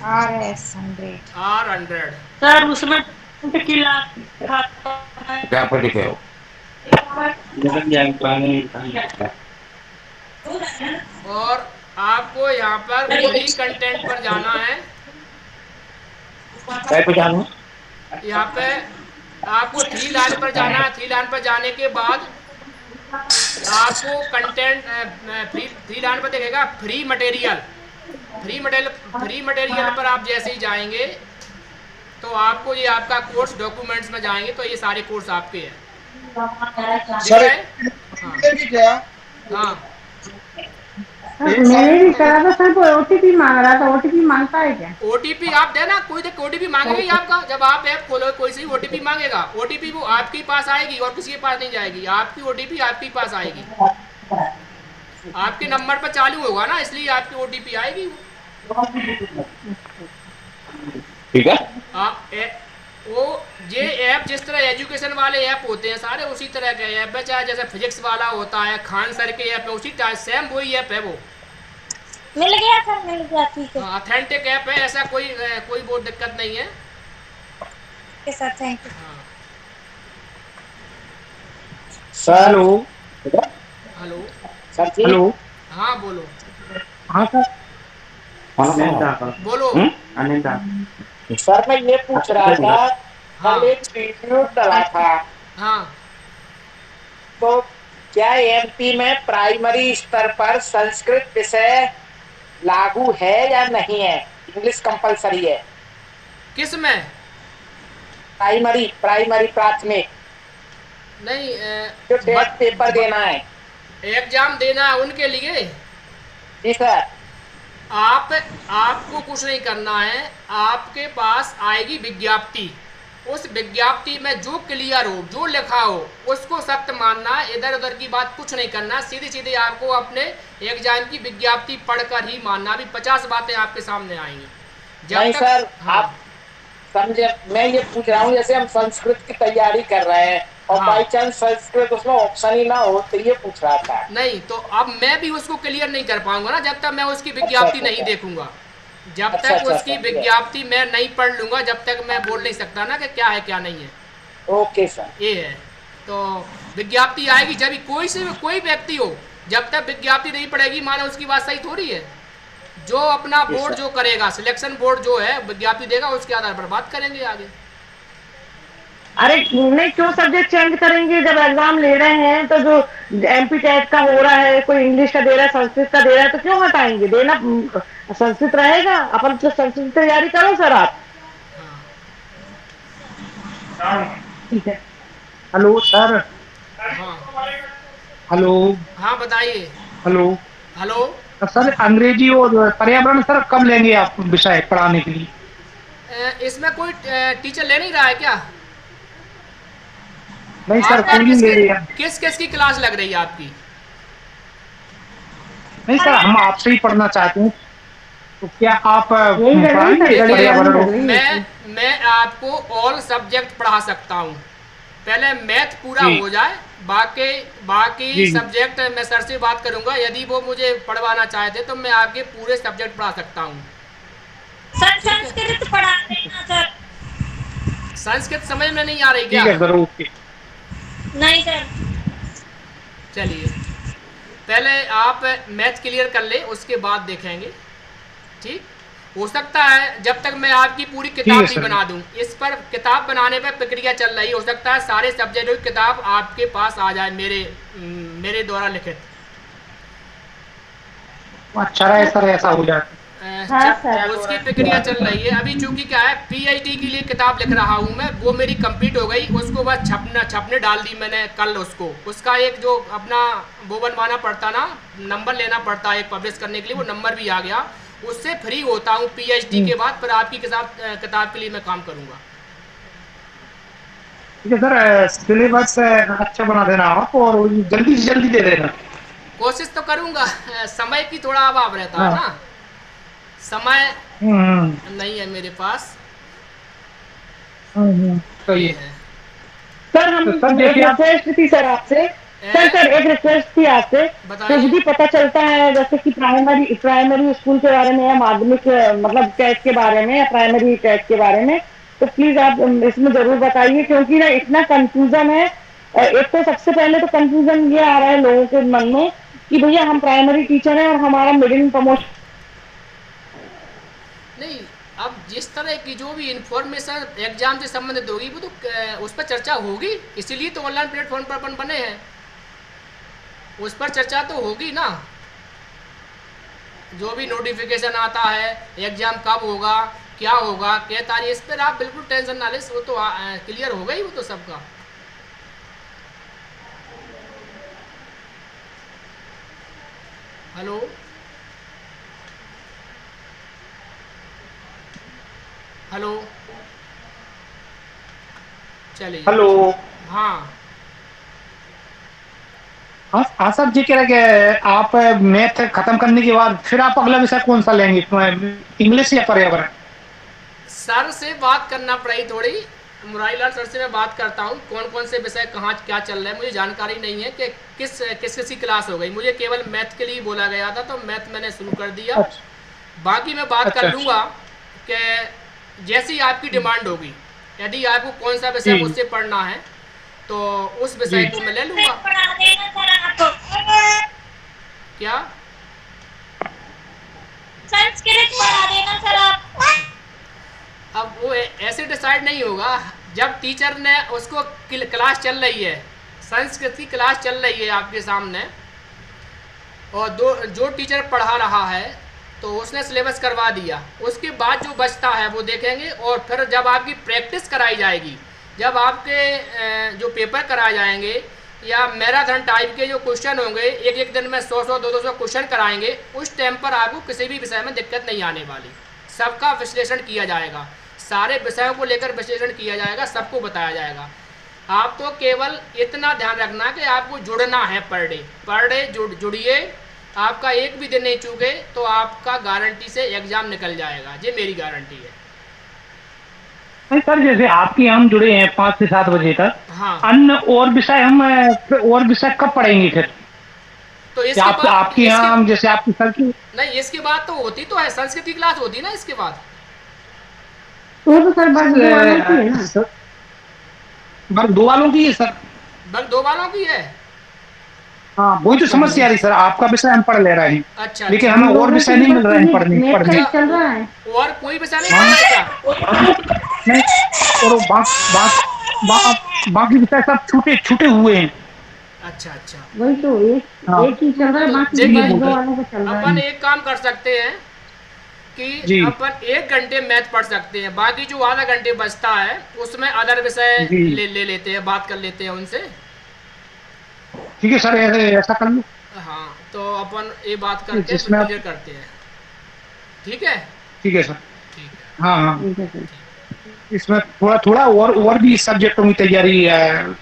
R100 सर उसमें क्या पर लिखे हो? और आपको यहाँ पर फ्री कंटेंट पर जाना है। यहाँ पे आपको 3 लाइन पर जाना है। 3 लाइन पर जाने के बाद आपको कंटेंट 3 लाइन पर देखेगा फ्री मटेरियल पर आप जैसे ही जाएंगे तो आपको ये आपका कोर्स डॉक्यूमेंट्स में जाएंगे तो ये सारे कोर्स आपके हैं। सर क्या? हाँ मैंने भी करा था सर, कोई ओटीपी मांग रहा था, ओटीपी मांगता है क्या? ओटीपी आप देना, कोई ओटीपी मांगेगा ही आपका। जब आप ऐप खोलो कोई सी ओटीपी मांगेगा, ओटीपी वो आपके पास आएगी और किसी के पास नहीं जाएगी। आपकी ओटीपी आपके पास आएगी, आपके नंबर पर चालू होगा ना, इसलिए आपकी ओटीपी आएगी। ठीक है। वो ये ऐप जिस तरह एजुकेशन वाले ऐप होते हैं सारे उसी तरह के ऐप है, चाहे जैसे फिजिक्स वाला होता है, खान सर के ऐप है, उसी सेम वही ऐप है। वो मिल गया सर, मिल गया, ठीक है। ऑथेंटिक ऐप है, ऐसा कोई बहुत दिक्कत नहीं है। Sir thank you. Hello hello sir ji. Hello हाँ बोलो। हाँ सर बोलो। सर मैं ये पूछ रहा था, हाँ। कल एक वीडियो डला था, हाँ तो क्या एमपी में प्राइमरी स्तर पर संस्कृत विषय लागू है या नहीं है? इंग्लिश कंपलसरी है? किस में? प्राइमरी प्राथमिक नहीं, जो टेस्ट पेपर देना है, एग्जाम देना है उनके लिए। जी सर। आपको कुछ नहीं करना है, आपके पास आएगी विज्ञप्ति, उस विज्ञप्ति में जो क्लियर हो, जो लिखा हो उसको सत्य मानना है, इधर उधर की बात कुछ नहीं करना। सीधी सीधी आपको अपने एग्जाम की विज्ञप्ति पढ़कर ही मानना। अभी 50 बातें आपके सामने आएंगी। नहीं सर, आप समझे, मैं ये पूछ रहा हूँ जैसे हम संस्कृत की तैयारी कर रहे हैं और बाई चांस संस्कृत उसमें ऑप्शन ही ना हो, तो ये पूछ रहा था। नहीं तो अब मैं भी उसको क्लियर नहीं कर पाऊंगा ना जब तक मैं उसकी विज्ञप्ति नहीं देखूंगा। जब तक उसकी विज्ञप्ति मैं नहीं पढ़ लूंगा, जब तक मैं बोल नहीं सकता ना कि क्या है क्या नहीं है। Okay sir. ये है, तो विज्ञप्ति आएगी जब कोई व्यक्ति हो, जब तक विज्ञप्ति नहीं पड़ेगी मानो उसकी बात सही थोड़ी है। जो अपना बोर्ड जो करेगा, सिलेक्शन बोर्ड जो है विज्ञप्ति देगा, उसके आधार पर बात करेंगे आगे। अरे नहीं, क्यों सब्जेक्ट चेंज करेंगे? जब एग्जाम ले रहे हैं तो जो एमपी टेट का हो रहा है, कोई इंग्लिश का दे रहा है, संस्कृत का दे रहा है, तो क्यों हटाएंगे? देना संस्कृत रहेगा, अपन तो संस्कृत तैयारी करो सर आप। ठीक है। Hello sir. हेलो। हाँ बताइए। हेलो। हेलो सर अंग्रेजी और पर्यावरण सर कब लेंगे आप विषय पढ़ाने के लिए? इसमें कोई टीचर ले नहीं रहा है क्या? नहीं सर, कोई नहीं ले रही है। किस किस की क्लास लग रही है आपकी? नहीं सर, हम आपसे ही पढ़ना चाहते हैं, तो क्या आप पर्यावरण? मैं आपको ऑल सब्जेक्ट पढ़ा सकता हूँ, पहले मैथ पूरा हो जाए, बाकी सब्जेक्ट मैं सर से बात करूंगा। यदि वो मुझे पढ़वाना चाहते तो मैं आपके पूरे सब्जेक्ट पढ़ा सकता हूँ। सर संस्कृत पढ़ा देना सर। संस्कृत समझ में नहीं आ रही क्या? ठीक है सर, ओके। नहीं सर। चलिए पहले आप मैथ क्लियर कर ले, उसके बाद देखेंगे। ठीक हो सकता है जब तक मैं आपकी पूरी किताब भी बना दूं। इस पर किताब बनाने पर प्रक्रिया चल रही है, हो सकता है सारे सब्जेक्टों की किताब आपके पास आ जाए मेरे द्वारा लिखित। अच्छा है सर, ऐसा हो जाए। उसकी प्रक्रिया चल रही है अभी। चूंकि क्या है, पीएचडी के लिए किताब लिख रहा हूँ मैं, वो मेरी कंप्लीट हो गई, उसको बस छपने डाल दी मैंने कल। उसका एक जो अपना वो बनवाना पड़ता ना, नंबर लेना पड़ता है एक पब्लिश करने के लिए, वो नंबर भी आ गया। उससे फ्री होता हूँ पीएचडी के बाद, फिर आपकी किताब के लिए मैं काम करूँगा। ठीक है सर, सिलेबस अच्छा बना देना आप और जल्दी से जल्दी दे देना। कोशिश तो करूँगा, समय की थोड़ा अभाव रहता है ना, समय नहीं है मेरे पास। तो ये है सर, हम एक रिक्वेस्ट थी सर आपसे। सर एक रिक्वेस्ट थी आपसे। तो यदि पता चलता है जैसे कि प्राइमरी स्कूल के बारे में या माध्यमिक मतलब टेट के बारे में या प्राइमरी टेट के बारे में, तो प्लीज आप इसमें जरूर बताइए, क्योंकि ना इतना कंफ्यूजन है। एक तो सबसे पहले तो कंफ्यूजन ये आ रहा है लोगों के मन में कि भैया हम प्राइमरी टीचर हैं और हमारा मिडिल प्रमोशन नहीं। अब जिस तरह की जो भी इंफॉर्मेशन एग्जाम से संबंधित होगी वो तो उस पर चर्चा होगी, इसीलिए तो ऑनलाइन प्लेटफॉर्म पर अपन बने हैं, उस पर चर्चा तो होगी ना। जो भी नोटिफिकेशन आता है, एग्जाम कब होगा, क्या होगा क्या तारीख, इस पर आप बिल्कुल टेंशन ना ले, वो तो क्लियर हो गई वो तो सबका। हेलो हेलो चलिए। हेलो। हाँ हाँ हाँ सर जी, कह रहे कि आप मैथ खत्म करने के बाद फिर आप अगला विषय कौन सा लेंगे, इंग्लिश या पर्यावरण? सर से बात करना पड़ेगी थोड़ी, मुरारीलाल सर से मैं बात करता हूँ कौन कौन से विषय कहाँ क्या चल रहा है, मुझे जानकारी नहीं है कि किस किस की क्लास हो गई। मुझे केवल मैथ के लिए बोला गया था तो मैथ मैंने शुरू कर दिया। बाकी मैं बात कर लूँगा कि जैसी आपकी डिमांड होगी, यदि आपको कौन सा विषय मुझसे पढ़ना है तो उस विषय को मैं ले लूँगा। क्या संस्कृत पढ़ा देना सर आप। अब वो ऐसे डिसाइड नहीं होगा, जब टीचर ने उसको क्लास चल रही है, संस्कृत की क्लास चल रही है आपके सामने, और जो टीचर पढ़ा रहा है तो उसने सिलेबस करवा दिया, उसके बाद जो बचता है वो देखेंगे। और फिर जब आपकी प्रैक्टिस कराई जाएगी, जब आपके जो पेपर कराए जाएंगे या मैराथन टाइप के जो क्वेश्चन होंगे, एक एक दिन में 100-100 200 क्वेश्चन कराएंगे, उस टाइम पर आपको किसी भी विषय में दिक्कत नहीं आने वाली। सबका विश्लेषण किया जाएगा, सारे विषयों को लेकर विश्लेषण किया जाएगा, सबको बताया जाएगा। आप तो केवल इतना ध्यान रखना कि आपको जुड़ना है पर डे जुड़िए। आपका एक भी दिन नहीं चूके तो आपका गारंटी से एग्जाम निकल जाएगा, ये मेरी गारंटी है। नहीं सर, जैसे आपके हम जुड़े हैं 5 से 7 बजे तक, हाँ। अन्य और विषय हम और विषय कब पढ़ेंगे फिर? तो इसके बाद आपके यहाँ जैसे आपकी सर की नहीं, इसके बाद तो होती तो है, संस्कृत की क्लास होती ना इसके बाद। तो सर वर्ग 2 वालों की है ना? वर्ग 2 वालों की है सर। वर्ग 2 वालों की है। हाँ, वही तो समस्या आ रही सर, आपका विषय हम पढ़ ले रहे हैं। अच्छा, लेकिन हमें और विषय नहीं मिल रहे हैं पढ़ने चल रहा है। और कोई विषय नहीं पढ़ रहा है नहीं, और बाकी विषय सब छूटे हुए हैं। अच्छा अच्छा, वही तो एक ही चल रहा है, बाकी वर्ग 2 वालों का चल रहा है। अपन एक काम कर सकते हैं कि अपन 1 घंटे मैथ पढ़ सकते हैं, बाकी जो आधा घंटे बचता है उसमें अदर विषय ले लेते हैं, बात कर लेते हैं उनसे। ठीक है सर, ऐसा कर लो। हाँ, तो अपन ये बात करके क्लियर करते हैं। ठीक है सर। ठीक है। हाँ, इसमें थोड़ा और भी सब्जेक्टों की तैयारी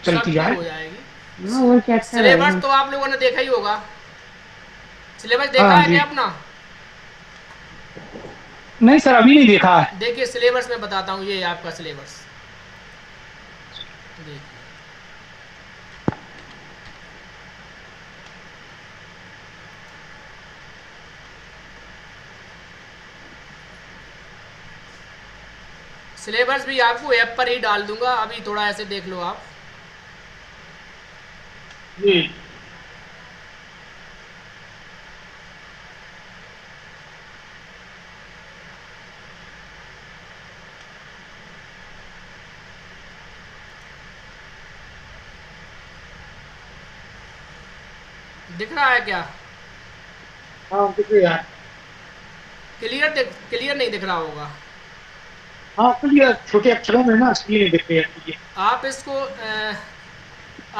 चलती है। हो जाएगी। सिलेबस तो आप लोगों ने देखा ही होगा, सिलेबस देखा है क्या अपना? नहीं सर, अभी नहीं देखा है। देखिए सिलेबस में बताता हूँ, ये आपका सिलेबस देखिए। सिलेबस भी आपको ऐप पर ही डाल दूंगा, अभी थोड़ा ऐसे देख लो आप। दिख रहा है क्या? हाँ, दिख रहा है। क्लियर नहीं दिख रहा होगा। हाँ, क्लियर छोटे अक्षरों में ना, इसलिए नहीं दिख रही है। आप इसको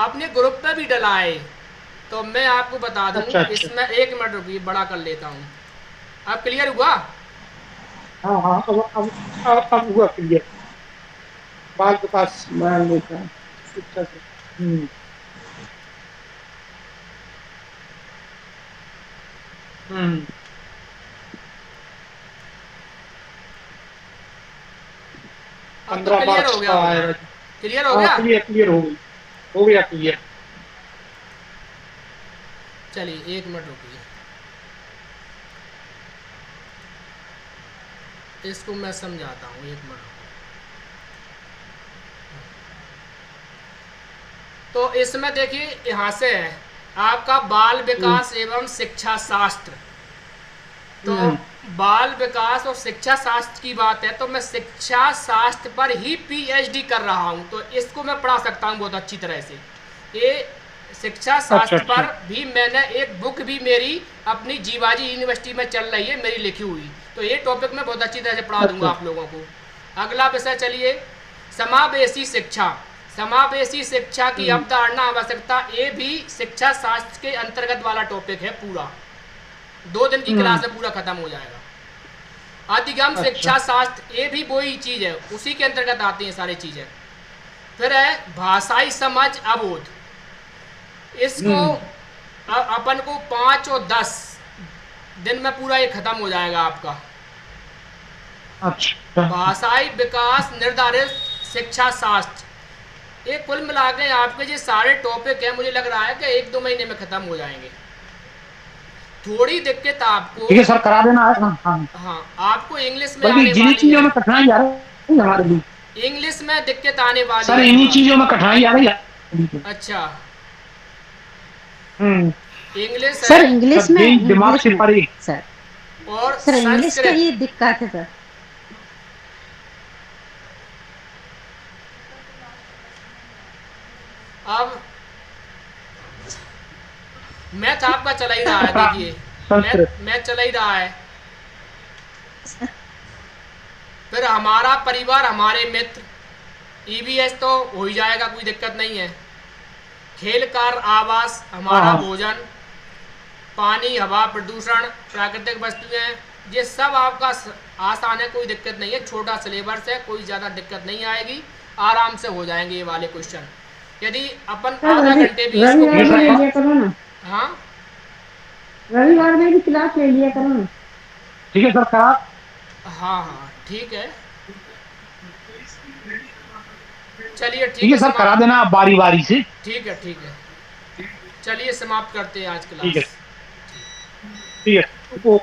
आपने ग्रुप पे भी डला है, तो मैं आपको बता दूं। अच्छा। इसमें 1 मिनट रुकिए, बड़ा कर लेता हूँ। अब क्लियर हुआ? हाँ, अब हुआ क्लियर। बाल विकास शिक्षा से। अब तो क्लियर हो गया। क्लियर हो गया? क्लियर हो गया क्लियर। चलिए 1 मिनट रुकिए, इसको मैं समझाता हूँ। 1 मिनट। तो इसमें देखिए, यहाँ से है आपका बाल विकास एवं शिक्षा शास्त्र। तो बाल विकास और शिक्षा शास्त्र की बात है, तो मैं शिक्षा शास्त्र पर ही पीएचडी कर रहा हूँ, तो इसको मैं पढ़ा सकता हूँ बहुत अच्छी तरह से। ये शिक्षा शास्त्र अच्छा। पर भी मैंने एक बुक भी मेरी अपनी जीवाजी यूनिवर्सिटी में चल रही है, मेरी लिखी हुई। तो ये टॉपिक मैं बहुत अच्छी तरह से पढ़ा दूंगा आप लोगों को। अगला विषय चलिए, समावेशी शिक्षा। समावेशी शिक्षा की अवधारणा आवश्यकता, ये भी शिक्षा शास्त्र के अंतर्गत वाला टॉपिक है पूरा। 2 दिन की क्लास में पूरा खत्म हो जाएगा। अधिगम शिक्षा शास्त्र, ये भी वही चीज है, उसी के अंतर्गत आती है सारी चीजें। फिर है भाषाई समझ अबोध, इसको अपन को 5 और 10 दिन में पूरा ये खत्म हो जाएगा आपका। अच्छा। भाषाई विकास निर्धारित शिक्षा शास्त्र, ये कुल मिला के आपके जो सारे टॉपिक हैं, मुझे लग रहा है कि 1-2 महीने में खत्म हो जाएंगे। थोड़ी दिक्कत आपको, ठीक है सर, करा देना। हाँ, आपको इंग्लिश में बल्कि आने जिन्हीं वाली चीजों में है, कठिनाई आ रही है हमारे लिए इंग्लिश में दिक्कत आने वाली सर, है। इन्हीं चीजों में कठिनाई आ रही है। अच्छा, हम्म। इंग्लिश सर है इंग्लिश में, दिमाग से परे सर और सर इंग्लिश का संस्कृत। ये दिक्कत है सर। अब मैथ आपका चला ही रहा है, देखिए संस्कृत। मैथ चला ही रहा है। फिर हमारा परिवार हमारे मित्र, ईवीएस तो हो ही जाएगा, कोई दिक्कत नहीं है। खेल कार आवास, हमारा भोजन, पानी हवा प्रदूषण, प्राकृतिक वस्तुएं, ये सब आपका आसान है, कोई दिक्कत नहीं है। छोटा सिलेबस है, कोई ज़्यादा दिक्कत नहीं आएगी, आराम से हो जाएंगे ये वाले क्वेश्चन। यदि अपन आधा घंटे भी इसको ले लिया करो ना, हाँ रविवार में भी क्लास ले लिया करो ना। ठीक है सर, करा। हाँ हाँ ठीक है, चलिए ठीक है सर, करा देना आप बारी बारी से। ठीक है ठीक है, चलिए समाप्त करते हैं आज ठीक है, क्लास। ठीक है।